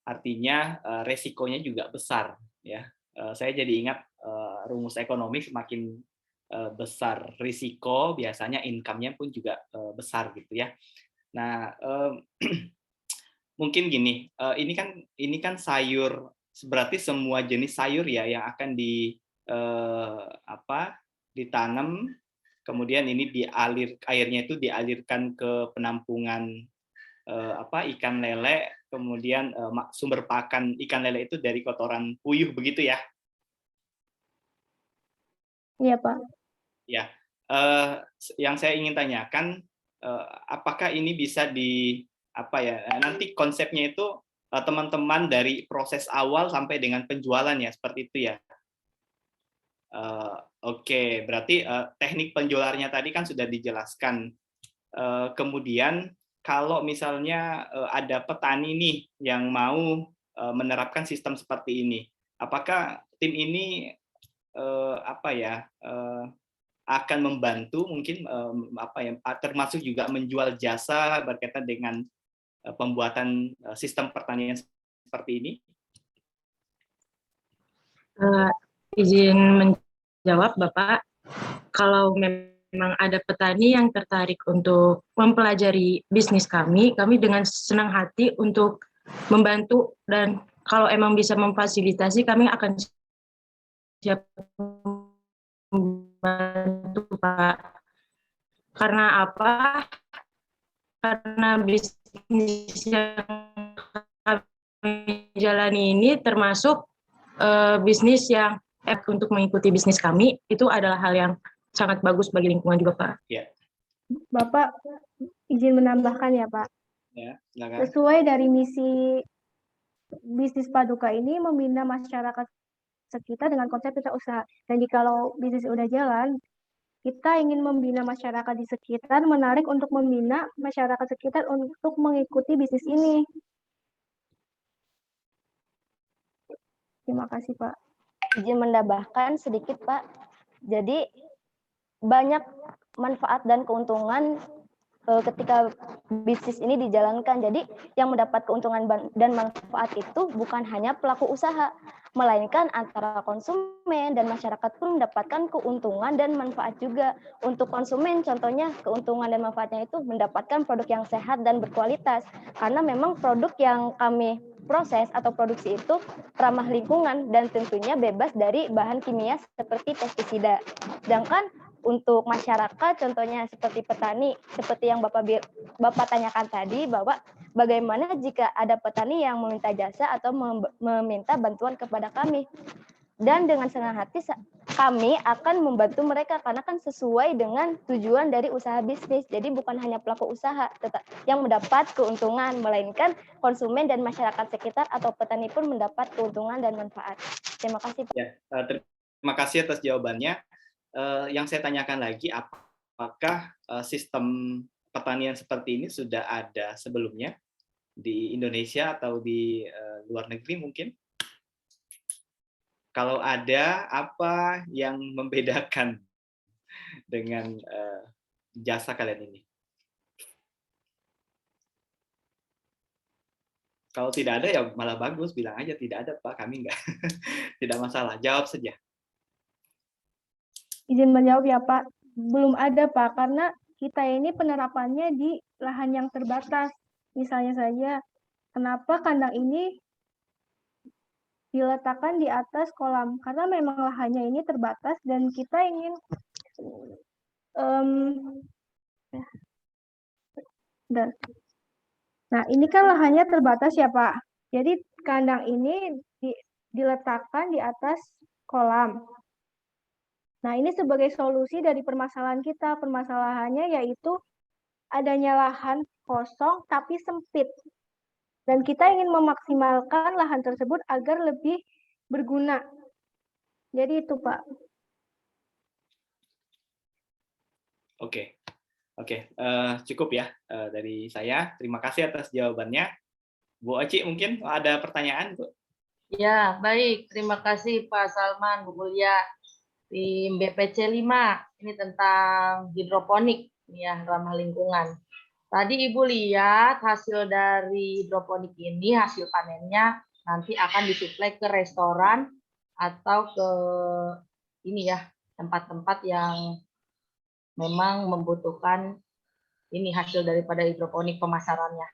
Artinya resikonya juga besar ya. Saya jadi ingat rumus ekonomi semakin besar risiko, biasanya income-nya pun juga besar gitu ya. Nah, mungkin gini, ini kan sayur, berarti semua jenis sayur ya yang akan ditanam, kemudian ini airnya itu dialirkan ke penampungan ikan lele, kemudian sumber pakan ikan lele itu dari kotoran puyuh begitu ya? Iya, Pak. Ya, yang saya ingin tanyakan, apakah ini bisa nanti konsepnya itu teman-teman dari proses awal sampai dengan penjualan ya, seperti itu ya. Oke, berarti teknik penjualannya tadi kan sudah dijelaskan. Kemudian kalau misalnya ada petani nih yang mau menerapkan sistem seperti ini, apakah tim ini akan membantu mungkin termasuk juga menjual jasa berkaitan dengan pembuatan sistem pertanian seperti ini? Izin menjawab Bapak, kalau memang ada petani yang tertarik untuk mempelajari bisnis kami dengan senang hati untuk membantu, dan kalau emang bisa memfasilitasi kami akan siap membantu Pak. Karena apa? Karena bisnis yang kami jalani ini termasuk bisnis yang untuk mengikuti bisnis kami, itu adalah hal yang sangat bagus bagi lingkungan juga, Pak. Ya. Bapak izin menambahkan ya, Pak. Ya, silakan. Sesuai dari misi bisnis Paduka ini membina masyarakat sekitar dengan konsep wira usaha. Dan jikalau bisnis udah jalan, kita ingin membina masyarakat di sekitar, menarik untuk membina masyarakat sekitar untuk mengikuti bisnis ini. Terima kasih, Pak. Izin menambahkan sedikit, Pak. Jadi banyak manfaat dan keuntungan ketika bisnis ini dijalankan. Jadi yang mendapat keuntungan dan manfaat itu bukan hanya pelaku usaha, melainkan antara konsumen dan masyarakat pun mendapatkan keuntungan dan manfaat juga. Untuk konsumen contohnya keuntungan dan manfaatnya itu mendapatkan produk yang sehat dan berkualitas. Karena memang produk yang kami proses atau produksi itu ramah lingkungan dan tentunya bebas dari bahan kimia seperti pestisida. Sedangkan untuk masyarakat, contohnya seperti petani, seperti yang Bapak tanyakan tadi, bahwa bagaimana jika ada petani yang meminta jasa atau meminta bantuan kepada kami. Dan dengan senang hati kami akan membantu mereka, karena kan sesuai dengan tujuan dari usaha bisnis. Jadi bukan hanya pelaku usaha yang mendapat keuntungan, melainkan konsumen dan masyarakat sekitar atau petani pun mendapat keuntungan dan manfaat. Terima kasih, Pak. Ya, terima kasih atas jawabannya. Yang saya tanyakan lagi, apakah sistem pertanian seperti ini sudah ada sebelumnya di Indonesia atau di luar negeri mungkin? Kalau ada, apa yang membedakan dengan jasa kalian ini? Kalau tidak ada ya malah bagus, bilang aja tidak ada Pak, kami enggak. Tidak masalah, jawab saja. Izin menjawab ya Pak, belum ada Pak, karena kita ini penerapannya di lahan yang terbatas. Misalnya saja, kenapa kandang ini diletakkan di atas kolam? Karena memang lahannya ini terbatas dan kita ingin nah ini kan lahannya terbatas ya Pak. Jadi kandang ini diletakkan di atas kolam. Nah, ini sebagai solusi dari permasalahan kita. Permasalahannya yaitu adanya lahan kosong tapi sempit. Dan kita ingin memaksimalkan lahan tersebut agar lebih berguna. Jadi itu Pak. Oke, cukup ya dari saya. Terima kasih atas jawabannya. Bu Oci mungkin ada pertanyaan, Bu? Ya, baik. Terima kasih Pak Salman, Bu Mulia. Tim BPC 5, ini tentang hidroponik, ini ya, ramah lingkungan. Tadi Ibu lihat hasil dari hidroponik ini, hasil panennya nanti akan disuplai ke restoran atau ke ini ya, tempat-tempat yang memang membutuhkan ini hasil daripada hidroponik pemasarannya.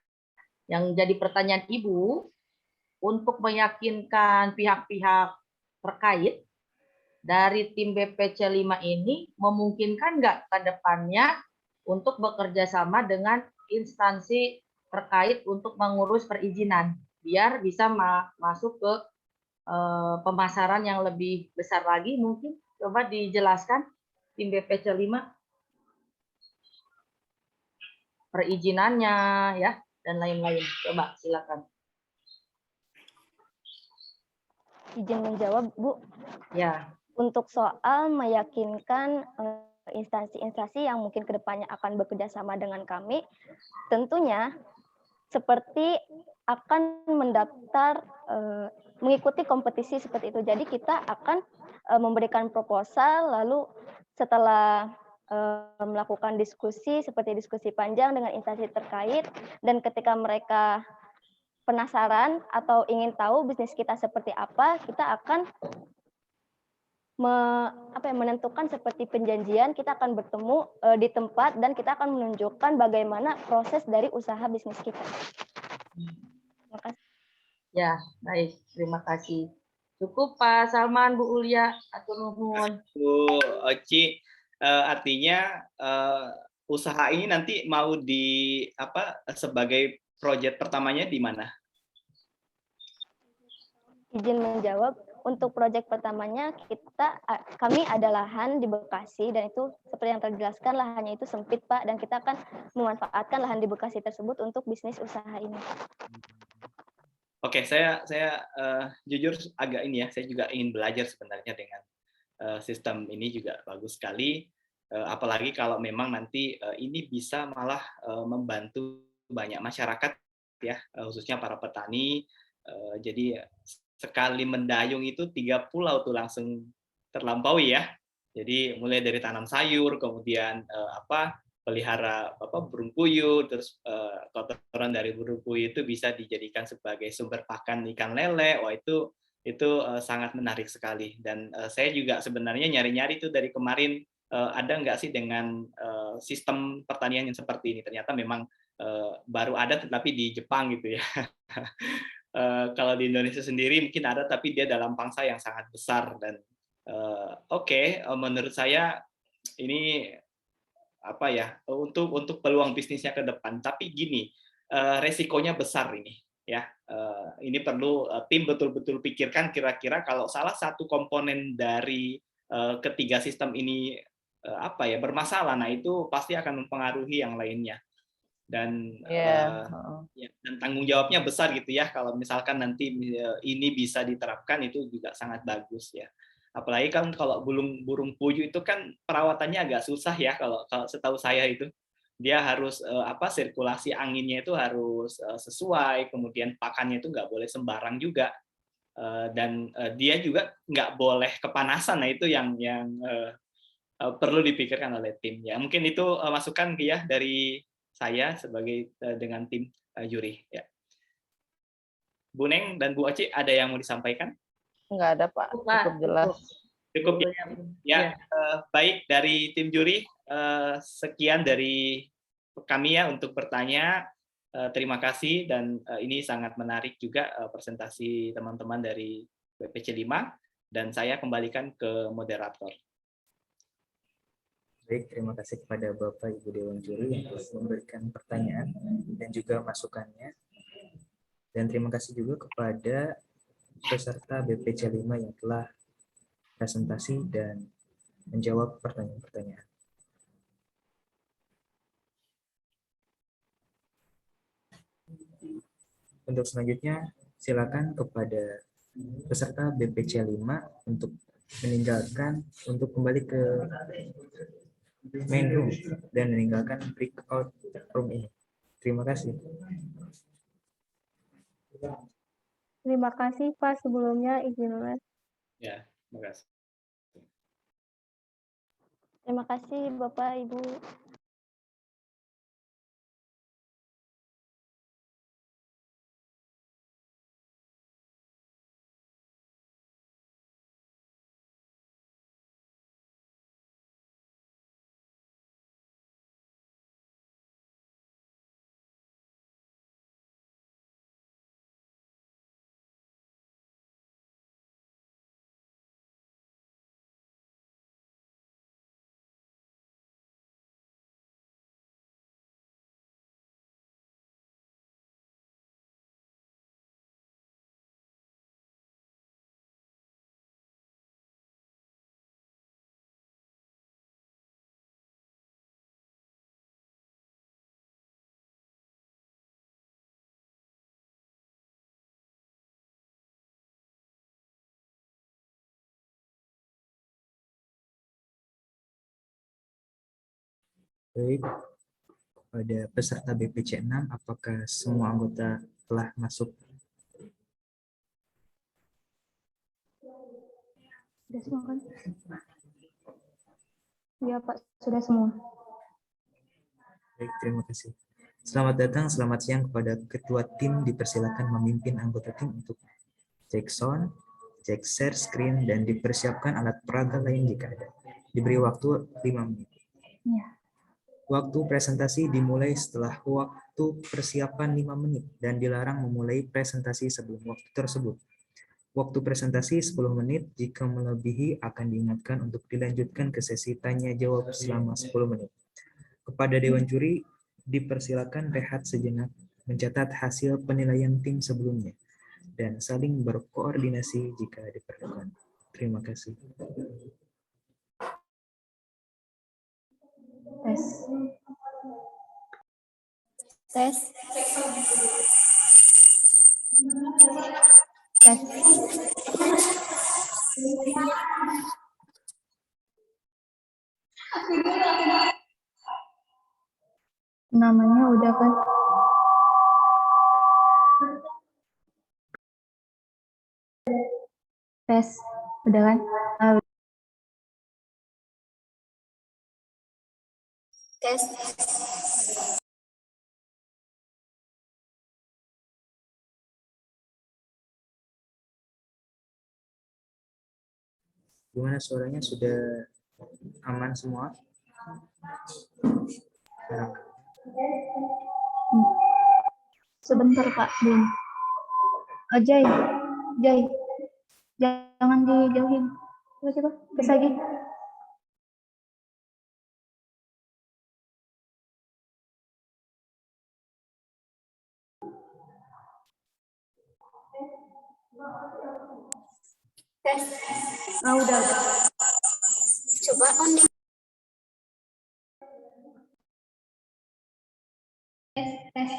Yang jadi pertanyaan Ibu, untuk meyakinkan pihak-pihak terkait dari tim BPC 5 ini memungkinkan nggak ke depannya untuk bekerja sama dengan instansi terkait untuk mengurus perizinan biar bisa masuk ke pemasaran yang lebih besar lagi. Mungkin coba dijelaskan tim BPC 5 perizinannya ya dan lain-lain. Coba silakan. Izin menjawab, Bu. Ya. Untuk soal meyakinkan instansi-instansi yang mungkin kedepannya akan bekerja sama dengan kami, tentunya seperti akan mendaftar mengikuti kompetisi seperti itu. Jadi kita akan memberikan proposal, lalu setelah melakukan diskusi seperti diskusi panjang dengan instansi terkait, dan ketika mereka penasaran atau ingin tahu bisnis kita seperti apa, kita akan menentukan seperti penjanjian, kita akan bertemu di tempat dan kita akan menunjukkan bagaimana proses dari usaha bisnis kita. Terima kasih. Ya, baik. Terima kasih. Cukup Pak Salman, Bu Ulia, atur nuhun. Bu Oci, artinya usaha ini nanti mau sebagai proyek pertamanya di mana? Izin menjawab, untuk proyek pertamanya kami ada lahan di Bekasi dan itu seperti yang terjelaskan lahannya itu sempit Pak, dan kita akan memanfaatkan lahan di Bekasi tersebut untuk bisnis usaha ini. Oke, saya jujur agak ini ya, saya juga ingin belajar sebenarnya dengan sistem ini juga bagus sekali, apalagi kalau memang nanti ini bisa malah membantu banyak masyarakat ya, khususnya para petani. Jadi sekali mendayung itu 3 pulau tuh langsung terlampaui ya. Jadi mulai dari tanam sayur, kemudian pelihara burung puyuh, terus kotoran dari burung puyuh itu bisa dijadikan sebagai sumber pakan ikan lele. Wah itu sangat menarik sekali. Dan saya juga sebenarnya nyari-nyari tuh dari kemarin ada nggak sih dengan sistem pertanian yang seperti ini. Ternyata memang baru ada tetapi di Jepang gitu ya. Kalau di Indonesia sendiri mungkin ada, tapi dia dalam pangsa yang sangat besar. Dan menurut saya ini untuk peluang bisnisnya ke depan. Tapi gini, resikonya besar ini ya. Ini perlu tim betul-betul pikirkan, kira-kira kalau salah satu komponen dari ketiga sistem ini bermasalah, nah itu pasti akan mempengaruhi yang lainnya. Dan dan tanggung jawabnya besar gitu ya, kalau misalkan nanti ini bisa diterapkan, itu juga sangat bagus ya. Apalagi kan kalau burung puyuh itu kan perawatannya agak susah ya, kalau setahu saya itu dia harus sirkulasi anginnya itu harus sesuai, kemudian pakannya itu nggak boleh sembarang juga, dan dia juga nggak boleh kepanasan. Nah itu yang perlu dipikirkan oleh tim ya. Mungkin itu masukan ya dari saya sebagai dengan tim juri ya. Bu Neng dan Bu Oci, ada yang mau disampaikan? Nggak ada Pak, cukup jelas. Cukup ya. Baik, dari tim juri sekian dari kami ya untuk bertanya. Terima kasih, dan ini sangat menarik juga presentasi teman-teman dari BPC 5, dan saya kembalikan ke moderator. Baik, terima kasih kepada Bapak Ibu Dewan Juri yang telah memberikan pertanyaan dan juga masukannya. Dan terima kasih juga kepada peserta BPC 5 yang telah presentasi dan menjawab pertanyaan-pertanyaan. Untuk selanjutnya, silakan kepada peserta BPC 5 untuk meninggalkan untuk kembali ke main room dan meninggalkan breakout room ini. Terima kasih. Terima kasih Pak. Sebelumnya izin les. Ya, terima kasih. Terima kasih Bapak, Ibu. Baik, pada peserta BPC 6, apakah semua anggota telah masuk? Sudah semua kan? Iya Pak, sudah semua. Baik, terima kasih. Selamat datang, selamat siang kepada ketua tim. Dipersilakan memimpin anggota tim untuk cek sound, cek share screen, dan dipersiapkan alat peraga lain jika ada. Diberi waktu 5 menit. Ya. Waktu presentasi dimulai setelah waktu persiapan 5 menit dan dilarang memulai presentasi sebelum waktu tersebut. Waktu presentasi 10 menit, jika melebihi akan diingatkan untuk dilanjutkan ke sesi tanya jawab selama 10 menit. Kepada Dewan Juri, dipersilakan rehat sejenak, mencatat hasil penilaian tim sebelumnya, dan saling berkoordinasi jika diperlukan. Terima kasih. Tes. Tes. Tes. Namanya udah kan? Tes. Udah kan? Tes. Gimana suaranya, sudah aman semua? Sebentar Pak, belum. Jai, jangan dijauhin. Coba, tes lagi. Tes. Udah. Coba on di. Tes.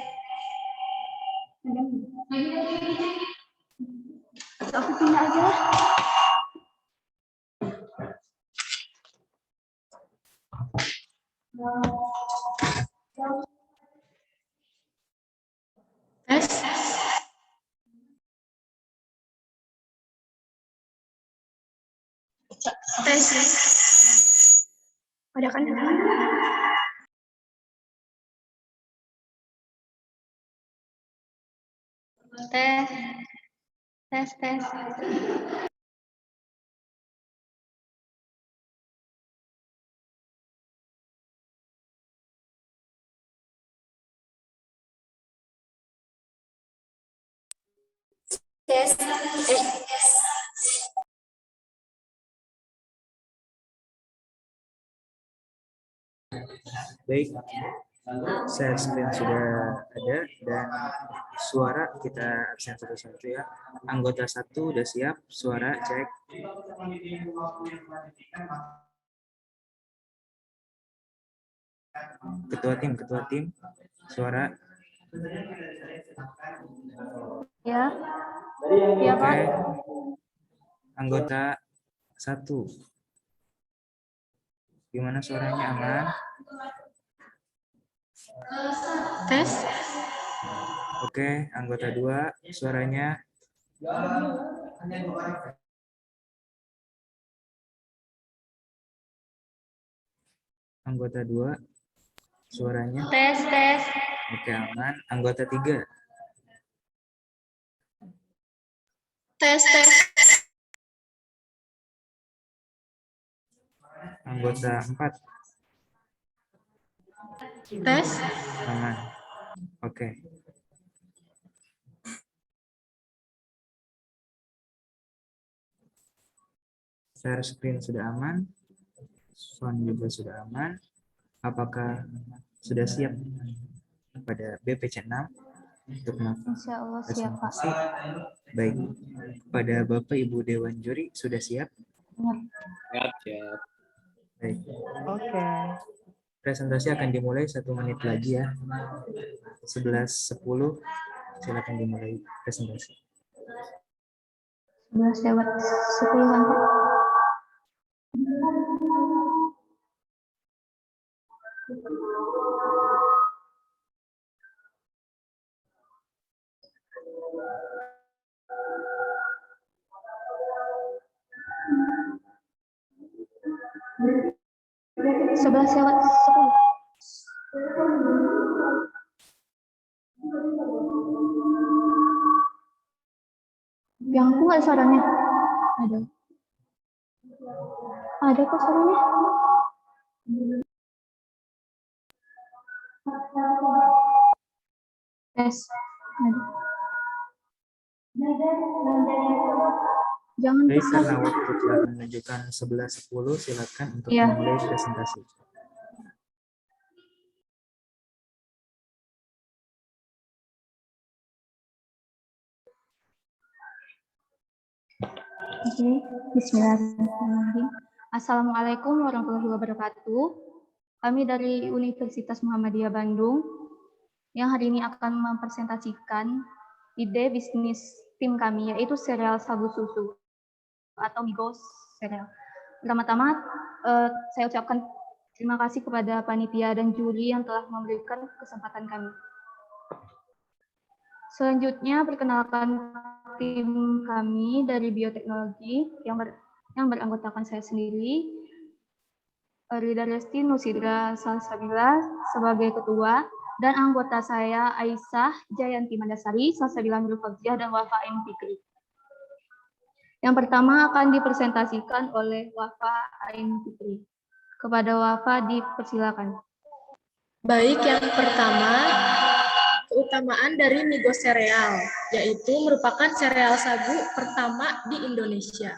Aku pindah aja lah. Tes. Tes. Ada kan? Tes. Tes, tes. Tes. Baik, share screen sudah ada dan suara kita absen satu-satu ya. Anggota 1 udah siap, suara cek. Ketua tim, suara. Ya. Ya Pak. Anggota 1. Gimana suaranya, aman? Tes. Oke, anggota 2 suaranya. Anggota 2 suaranya. Tes. Oke, aman. Anggota 3. Tes. Anggota 4. Tes. Aman. Oke. Share screen sudah aman. Sound juga sudah aman. Apakah sudah siap pada BPC 6 untuk Insya Allah siap, Pak. presentasi? Baik. Pada Bapak Ibu Dewan Juri sudah siap? Siap. Baik. Oke. Presentasi akan dimulai 1 menit lagi ya. 11.10 silakan dimulai presentasi. 11:10 Pak. Sebelas lewat 10. Yang aku nggak ada suaranya. Ada kok suaranya. Tes. Ada. Jangan Baik, besar. karena waktu telah menunjukkan 11.10, silakan untuk Iya. memulai presentasi. Oke, bismillahirrahmanirrahim. Assalamualaikum warahmatullahi wabarakatuh. Kami dari Universitas Muhammadiyah Bandung yang hari ini akan mempresentasikan ide bisnis tim kami, yaitu sereal sagu susu atau Migos sereal. Pertama-tama, saya ucapkan terima kasih kepada panitia dan juri yang telah memberikan kesempatan kami. Selanjutnya, perkenalkan tim kami dari bioteknologi yang beranggotakan saya sendiri, Rida Resti Nusidra Salsabila sebagai ketua, dan anggota saya Aisyah Jayanti Mandasari, Salsabila Nurul Fauziah, dan Wafa Ain Fikri. Yang pertama akan dipresentasikan oleh Wafa Ain Fikri. Kepada Wafa dipersilakan. Baik, yang pertama, keutamaan dari Migos sereal, yaitu merupakan sereal sagu pertama di Indonesia.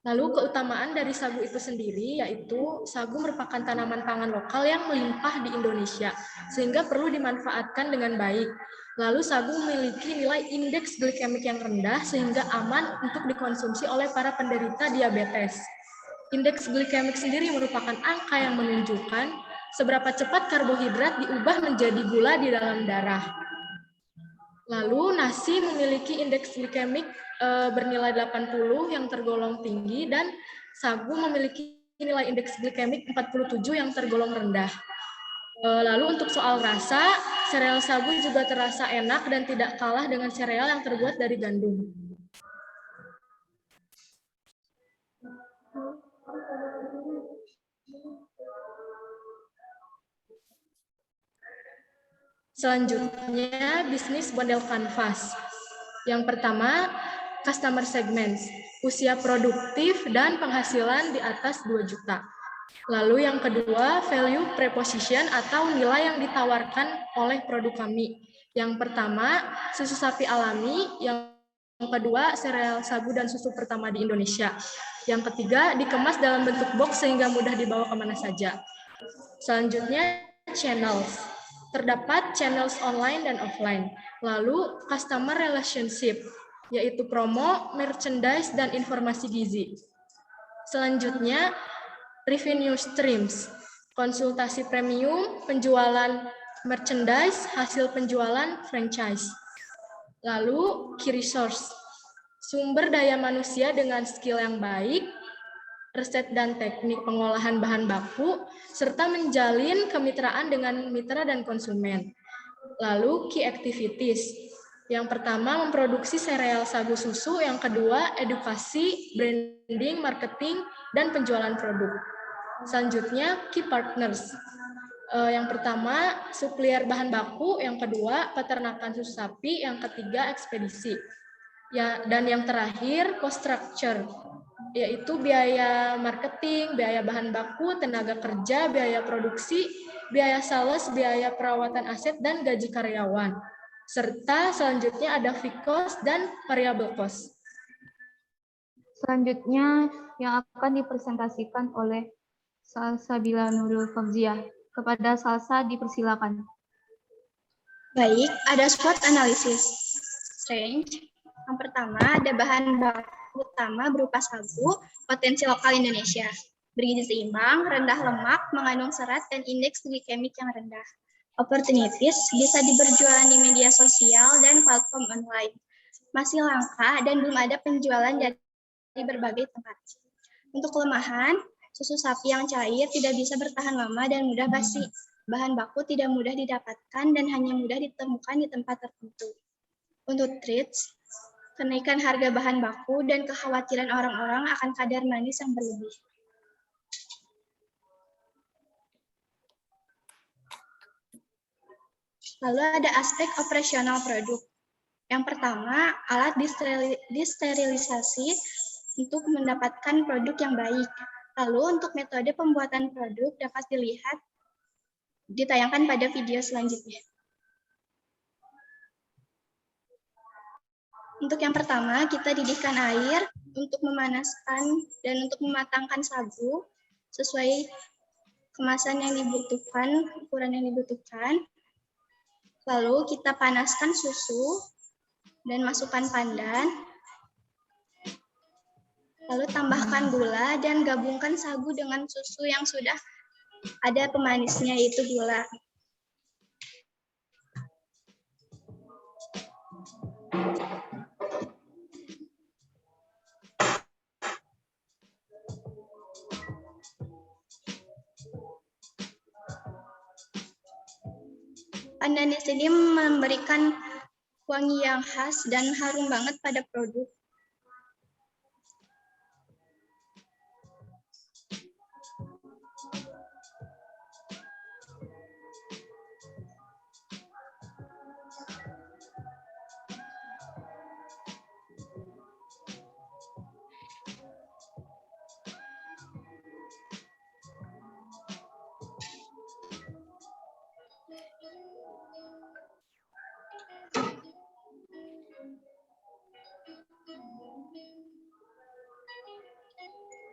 Lalu keutamaan dari sagu itu sendiri, yaitu sagu merupakan tanaman pangan lokal yang melimpah di Indonesia, sehingga perlu dimanfaatkan dengan baik. Lalu sagu memiliki nilai indeks glikemik yang rendah, sehingga aman untuk dikonsumsi oleh para penderita diabetes. Indeks glikemik sendiri merupakan angka yang menunjukkan seberapa cepat karbohidrat diubah menjadi gula di dalam darah. Lalu nasi memiliki indeks glikemik bernilai 80 yang tergolong tinggi, dan sagu memiliki nilai indeks glikemik 47 yang tergolong rendah. Lalu untuk soal rasa, sereal sagu juga terasa enak dan tidak kalah dengan sereal yang terbuat dari gandum. Selanjutnya, bisnis model kanvas. Yang pertama, customer segments, usia produktif dan penghasilan di atas 2 juta. Lalu yang kedua, value proposition atau nilai yang ditawarkan oleh produk kami. Yang pertama, susu sapi alami. Yang kedua, sereal sagu dan susu pertama di Indonesia. Yang ketiga, dikemas dalam bentuk box sehingga mudah dibawa kemana saja. Selanjutnya, channels. Terdapat channels online dan offline. Lalu, customer relationship, yaitu promo, merchandise, dan informasi gizi. Selanjutnya, revenue streams, konsultasi premium, penjualan merchandise, hasil penjualan franchise. Lalu, key resource, sumber daya manusia dengan skill yang baik, riset dan teknik pengolahan bahan baku, serta menjalin kemitraan dengan mitra dan konsumen. Lalu key activities. Yang pertama, memproduksi sereal sagu susu. Yang kedua, edukasi, branding, marketing, dan penjualan produk. Selanjutnya, key partners. Yang pertama, supplier bahan baku. Yang kedua, peternakan susu sapi. Yang ketiga, ekspedisi. Ya, dan yang terakhir, cost structure, yaitu biaya marketing, biaya bahan baku, tenaga kerja, biaya produksi, biaya sales, biaya perawatan aset, dan gaji karyawan. Serta selanjutnya ada fixed cost dan variable cost. Selanjutnya yang akan dipresentasikan oleh Salsabila Nurul Fauziah. Kepada Salsa dipersilakan. Baik, ada SWOT analisis. Range. Yang pertama, ada bahan baku utama berupa sagu, potensi lokal Indonesia, bergizi seimbang, rendah lemak, mengandung serat, dan indeks glikemik yang rendah. Opportunities bisa diberjualan di media sosial dan platform online. Masih langka dan belum ada penjualan dari berbagai tempat. Untuk kelemahan, susu sapi yang cair tidak bisa bertahan lama dan mudah basi. Bahan baku tidak mudah didapatkan dan hanya mudah ditemukan di tempat tertentu. Untuk threats, kenaikan harga bahan baku dan kekhawatiran orang-orang akan kadar manis yang berlebih. Lalu ada aspek operasional produk. Yang pertama, alat disterilisasi untuk mendapatkan produk yang baik. Lalu untuk metode pembuatan produk dapat ditayangkan pada video selanjutnya. Untuk yang pertama, kita didihkan air untuk memanaskan dan untuk mematangkan sagu sesuai kemasan yang dibutuhkan, ukuran yang dibutuhkan. Lalu kita panaskan susu dan masukkan pandan. Lalu tambahkan gula dan gabungkan sagu dengan susu yang sudah ada pemanisnya, yaitu gula. Pandan di sini memberikan wangi yang khas dan harum banget pada produk.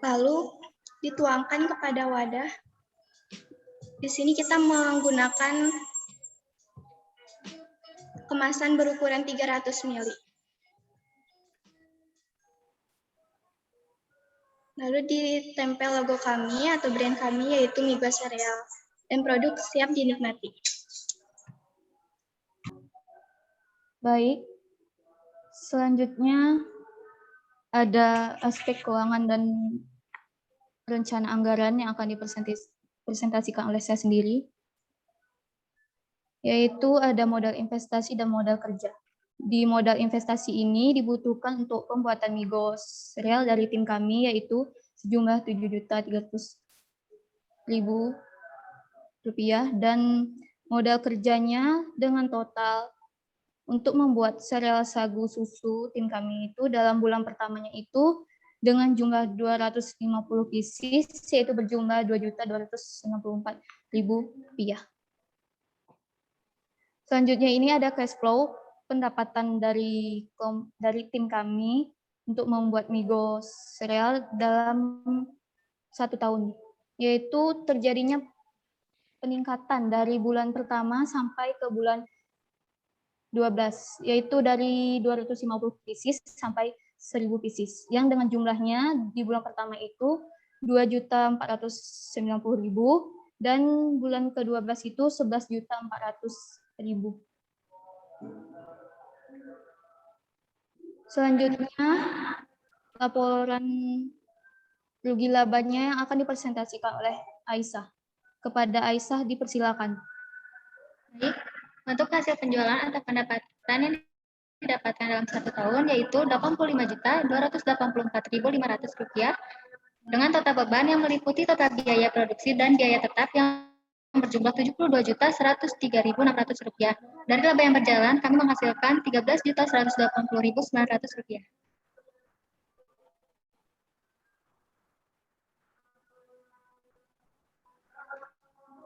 Lalu dituangkan kepada wadah. Di sini kita menggunakan kemasan berukuran 300 ml. Lalu ditempel logo kami atau brand kami, yaitu Migo Sereal, dan produk siap dinikmati. Baik, selanjutnya ada aspek keuangan dan rencana anggaran yang akan dipresentasikan oleh saya sendiri, yaitu ada modal investasi dan modal kerja. Di modal investasi ini dibutuhkan untuk pembuatan Migo Sereal dari tim kami, yaitu sejumlah Rp7.300.000, dan modal kerjanya dengan total untuk membuat sereal sagu susu tim kami itu dalam bulan pertamanya itu dengan jumlah 250 pieces, yaitu berjumlah Rp2.294.000. Selanjutnya ini ada cash flow pendapatan dari tim kami untuk membuat Migo Sereal dalam 1 tahun, yaitu terjadinya peningkatan dari bulan pertama sampai ke bulan 12, yaitu dari 250 pieces sampai 1.000 pieces, yang dengan jumlahnya di bulan pertama itu 2.490.000 dan bulan ke-12 itu 11.400.000. Selanjutnya, laporan rugi labanya yang akan dipresentasikan oleh Aisyah. Kepada Aisyah dipersilakan. Baik, untuk hasil penjualan atau pendapatan yang didapatkan dalam 1 tahun yaitu Rp85.284.500 dengan total beban yang meliputi total biaya produksi dan biaya tetap yang berjumlah Rp72.103.600. Dari laba yang berjalan, kami menghasilkan Rp13.180.900.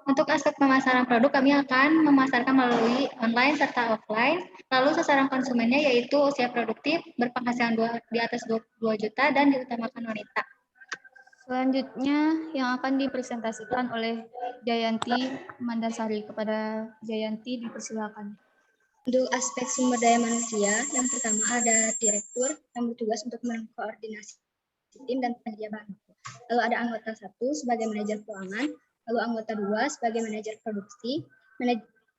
Untuk aspek pemasaran produk, kami akan memasarkan melalui online serta offline. Lalu sasaran konsumennya yaitu usia produktif, berpenghasilan di atas 2 juta, dan diutamakan wanita. Selanjutnya yang akan dipresentasikan oleh Jayanti Mandasari. Kepada Jayanti dipersilakan. Untuk aspek sumber daya manusia, yang pertama ada direktur yang bertugas untuk mengkoordinasi tim dan penyedia bahan baku. Lalu ada anggota 1 sebagai manajer keuangan, lalu anggota 2 sebagai manajer produksi,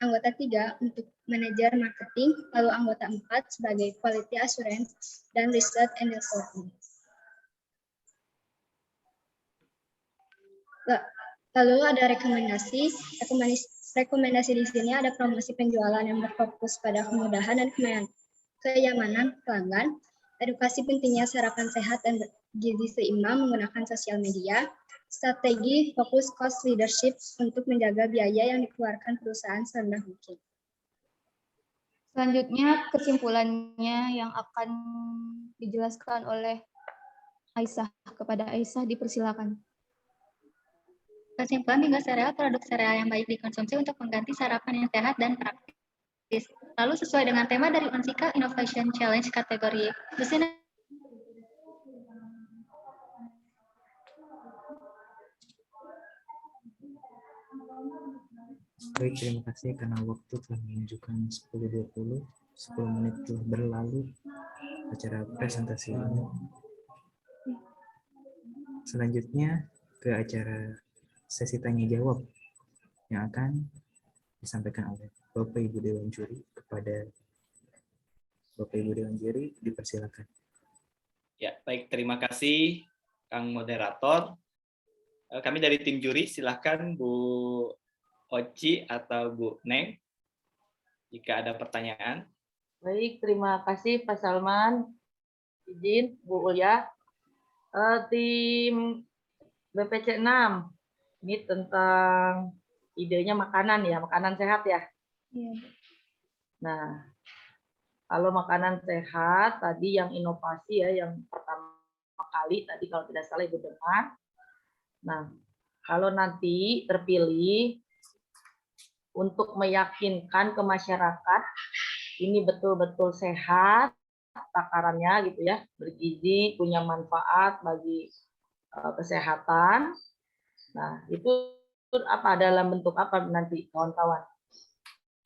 anggota 3 untuk manajer marketing, lalu anggota 4 sebagai quality assurance dan research and development. Lalu ada rekomendasi di sini ada promosi penjualan yang berfokus pada kemudahan dan kenyamanan pelanggan, edukasi pentingnya sarapan sehat dan gizi seimbang menggunakan sosial media, strategi fokus cost leadership untuk menjaga biaya yang dikeluarkan perusahaan serendah mungkin. Selanjutnya kesimpulannya yang akan dijelaskan oleh Aisyah. Kepada Aisyah dipersilakan. Kesimpulan hingga sereal produk sereal yang baik dikonsumsi untuk mengganti sarapan yang sehat dan praktis. Lalu sesuai dengan tema dari Unsika Innovation Challenge kategori mesin. Baik, terima kasih karena waktu telah menunjukkan 10.20, 10 menit telah berlalu acara presentasi ini. Selanjutnya ke acara sesi tanya jawab yang akan disampaikan oleh Bapak Ibu Dewan Juri. Kepada Bapak Ibu Dewan Juri dipersilakan. Ya, baik, terima kasih Kang Moderator. Kami dari tim juri, silakan Bu Oci atau Bu Neng jika ada pertanyaan. Baik, terima kasih Pak Salman. Izin Bu Ulya. Tim BPC 6 ini tentang idenya makanan ya, makanan sehat ya. Iya. Nah, kalau makanan sehat tadi yang inovasi ya, yang pertama kali tadi kalau tidak salah Ibu dengar. Nah, kalau nanti terpilih untuk meyakinkan ke masyarakat ini betul-betul sehat takarannya gitu ya, bergizi, punya manfaat bagi kesehatan. Nah, itu apa dalam bentuk apa nanti kawan-kawan?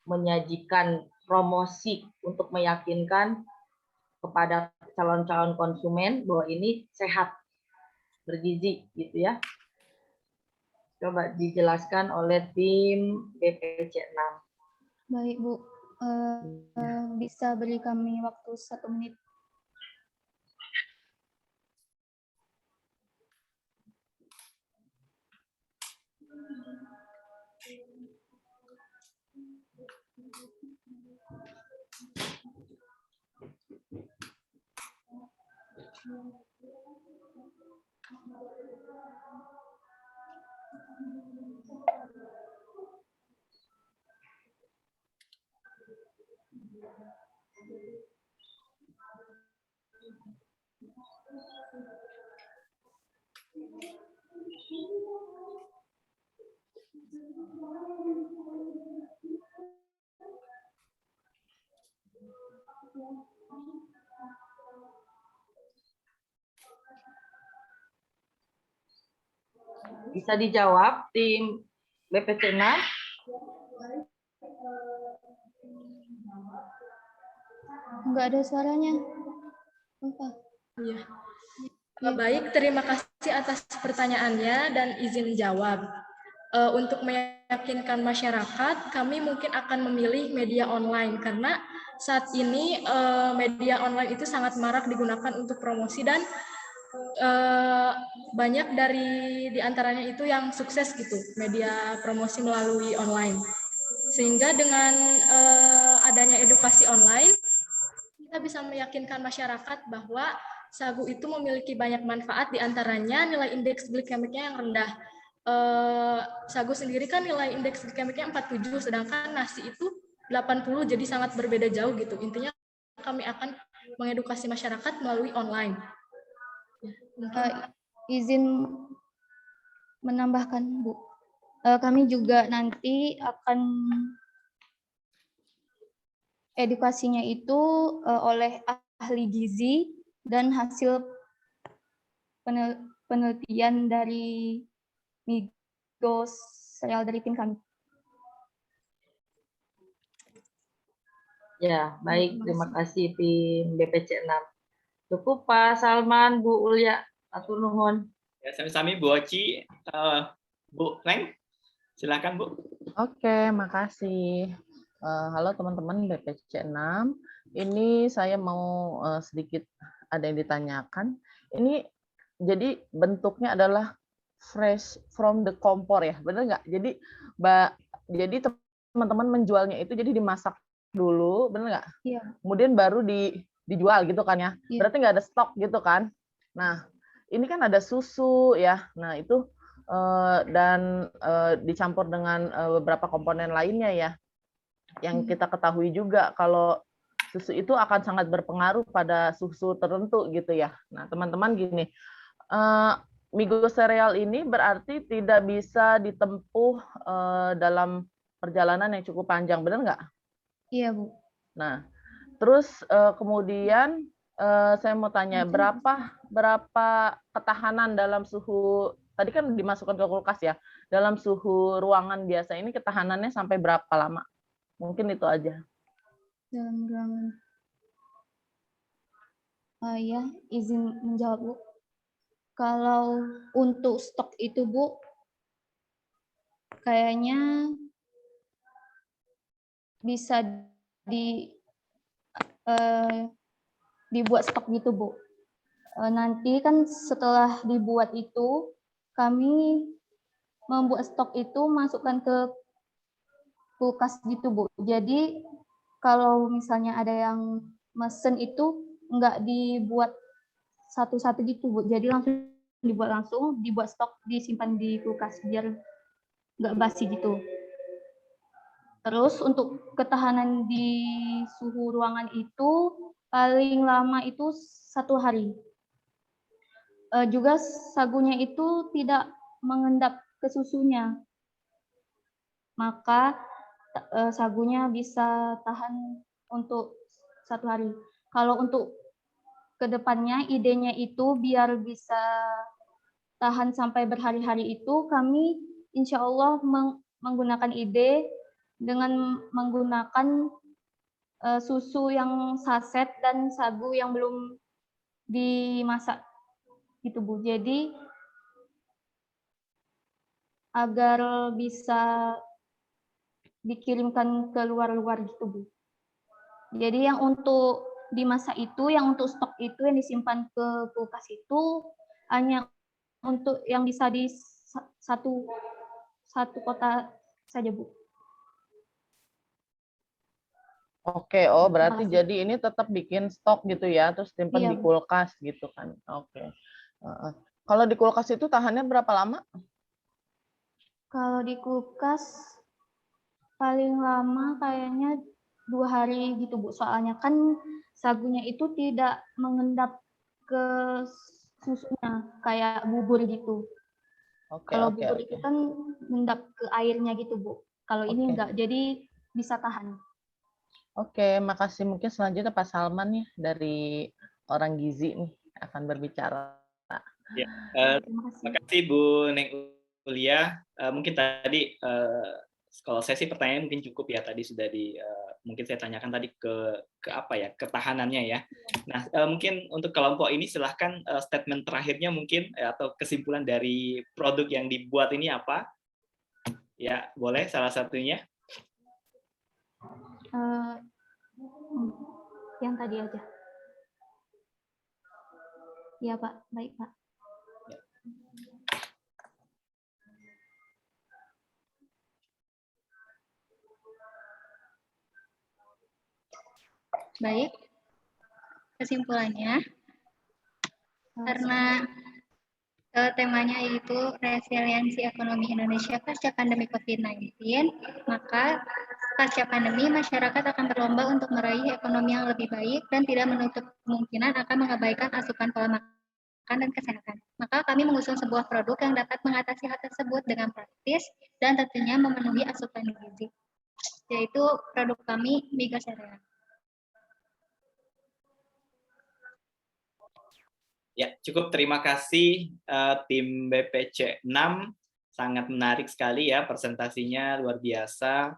Menyajikan promosi untuk meyakinkan kepada calon-calon konsumen bahwa ini sehat, bergizi gitu ya. Coba dijelaskan oleh tim BPC 6. Baik Bu, bisa beri kami waktu 1 menit. Bisa dijawab tim BPC 6? Enggak ada suaranya. Apa? Iya. Baik, terima kasih atas pertanyaannya dan izin jawab. Untuk meyakinkan masyarakat, kami mungkin akan memilih media online karena saat ini media online itu sangat marak digunakan untuk promosi dan banyak dari diantaranya itu yang sukses gitu, media promosi melalui online. Sehingga dengan adanya edukasi online, kita bisa meyakinkan masyarakat bahwa sagu itu memiliki banyak manfaat, diantaranya nilai indeks glikemiknya yang rendah. Sagu sendiri kan nilai indeks glikemiknya 47, sedangkan nasi itu 80, jadi sangat berbeda jauh gitu. Intinya kami akan mengedukasi masyarakat melalui online. Izin menambahkan, Bu. Kami juga nanti akan edukasinya itu oleh ahli gizi dan hasil penelitian dari Migos serial dari tim kami. Ya, baik. Terima kasih tim BPC 6. Cukup Pak Salman, Bu Ulia, atur nuhun. Ya, sami-sami Bu Oci, Bu Neng, silakan Bu. Oke, makasih. Halo teman-teman BPC 6. Ini saya mau sedikit ada yang ditanyakan. Ini jadi bentuknya adalah fresh from the kompor ya, benar nggak? Jadi teman-teman menjualnya itu jadi dimasak dulu, benar nggak? Iya. Kemudian baru dijual gitu kan ya. Iya. Berarti nggak ada stok gitu kan? Nah, ini kan ada susu ya. Nah itu dan dicampur dengan beberapa komponen lainnya ya. Yang kita ketahui juga kalau susu itu akan sangat berpengaruh pada susu tertentu gitu ya. Nah teman-teman gini, Migos cereal ini berarti tidak bisa ditempuh dalam perjalanan yang cukup panjang, benar nggak? Iya, Bu. Nah, terus kemudian saya mau tanya berapa ketahanan dalam suhu, tadi kan dimasukkan ke kulkas ya, dalam suhu ruangan biasa ini ketahanannya sampai berapa lama? Mungkin itu aja. Dalam ruangan. Ya, izin menjawab, Bu. Kalau untuk stok itu, Bu, kayaknya bisa dibuat stok gitu, Bu. Nanti kan setelah dibuat itu, kami membuat stok itu masukkan ke kulkas gitu, Bu. Jadi kalau misalnya ada yang mesen itu nggak dibuat satu-satu gitu, Bu. Jadi dibuat stok, disimpan di kulkas biar nggak basi gitu. Terus untuk ketahanan di suhu ruangan itu paling lama itu 1 hari. Juga sagunya itu tidak mengendap ke susunya. Maka sagunya bisa tahan untuk 1 hari. Kalau untuk kedepannya idenya itu biar bisa tahan sampai berhari-hari itu kami insya Allah menggunakan ide dengan menggunakan susu yang saset dan sagu yang belum dimasak gitu, Bu. Jadi agar bisa dikirimkan ke luar-luar gitu, Bu. Jadi yang untuk dimasak itu, yang untuk stok itu yang disimpan ke kulkas itu hanya untuk yang bisa di satu kota saja, Bu. Oke, oh berarti jadi ini tetap bikin stok gitu ya, terus simpan Iya, di kulkas gitu kan. Oke. Kalau di kulkas itu tahannya berapa lama? Kalau di kulkas paling lama kayaknya 2 hari gitu, Bu. Soalnya kan sagunya itu tidak mengendap ke susunya kayak bubur gitu. Kalau bubur itu kan mengendap ke airnya gitu, Bu. Kalau ini enggak, jadi bisa tahan. Oke, makasih. Mungkin selanjutnya Pak Salman nih dari orang gizi nih akan berbicara. Ya, terima kasih Bu Neng Ulia. Mungkin tadi kalau saya sih pertanyaan mungkin cukup ya, tadi sudah mungkin saya tanyakan tadi ke apa ya, ketahanannya ya. Nah, mungkin untuk kelompok ini silahkan statement terakhirnya mungkin atau kesimpulan dari produk yang dibuat ini apa? Ya, boleh salah satunya. Yang tadi aja. Iya, Pak. Baik, Pak. Baik. Kesimpulannya, karena temanya yaitu resiliensi ekonomi Indonesia pasca pandemi COVID-19, maka pasca pandemi masyarakat akan berlomba untuk meraih ekonomi yang lebih baik dan tidak menutup kemungkinan akan mengabaikan asupan pola makan dan kesehatan. Maka kami mengusung sebuah produk yang dapat mengatasi hal tersebut dengan praktis dan tentunya memenuhi asupan gizi, yaitu produk kami Miga Cereal. Ya, cukup terima kasih tim BPC 6. Sangat menarik sekali ya presentasinya, luar biasa.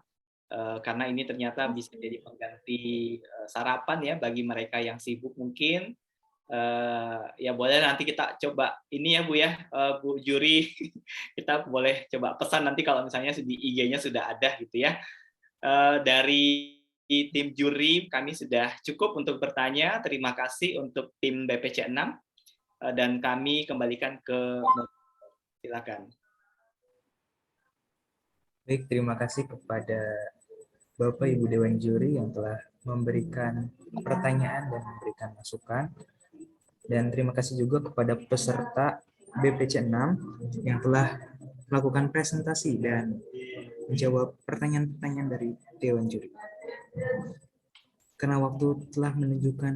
Karena ini ternyata bisa jadi pengganti sarapan ya bagi mereka yang sibuk mungkin. Ya boleh nanti kita coba ini ya Bu ya, Bu juri, kita boleh coba pesan nanti kalau misalnya di IG-nya sudah ada gitu ya. Dari tim juri kami sudah cukup untuk bertanya. Terima kasih untuk tim BPC 6. Dan kami kembalikan ke silakan. Baik, terima kasih kepada Bapak Ibu Dewan Juri yang telah memberikan pertanyaan dan memberikan masukan. Dan terima kasih juga kepada peserta BPC 6 yang telah melakukan presentasi dan menjawab pertanyaan-pertanyaan dari Dewan Juri. Karena waktu telah menunjukkan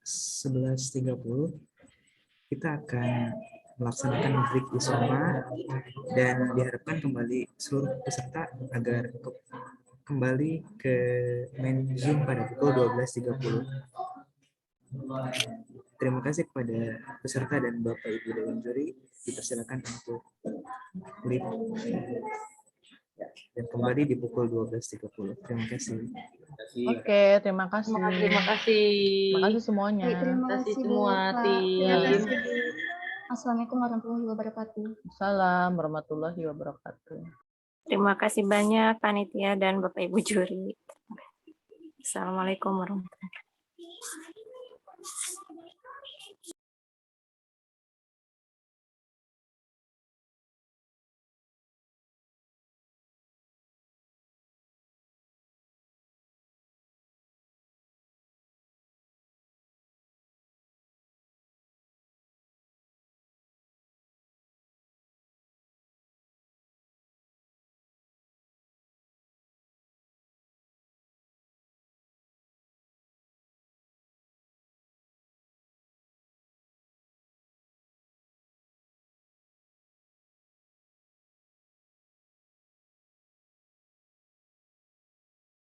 11.30, kita akan melaksanakan break isoma dan diharapkan kembali seluruh peserta agar kembali ke main Zoom pada pukul 12.30. Terima kasih kepada peserta dan Bapak Ibu Dewan Juri. Dipersilakan untuk leave dan kembali di pukul 12.30. Terima kasih. Oke, terima kasih. Terima kasih. Terima kasih semuanya. Terima kasih semua tim. Terima kasih. Assalamualaikum warahmatullahi wabarakatuh. Salam warahmatullahi wabarakatuh. Terima kasih banyak panitia dan Bapak Ibu juri. Assalamualaikum warahmatullahi wabarakatuh.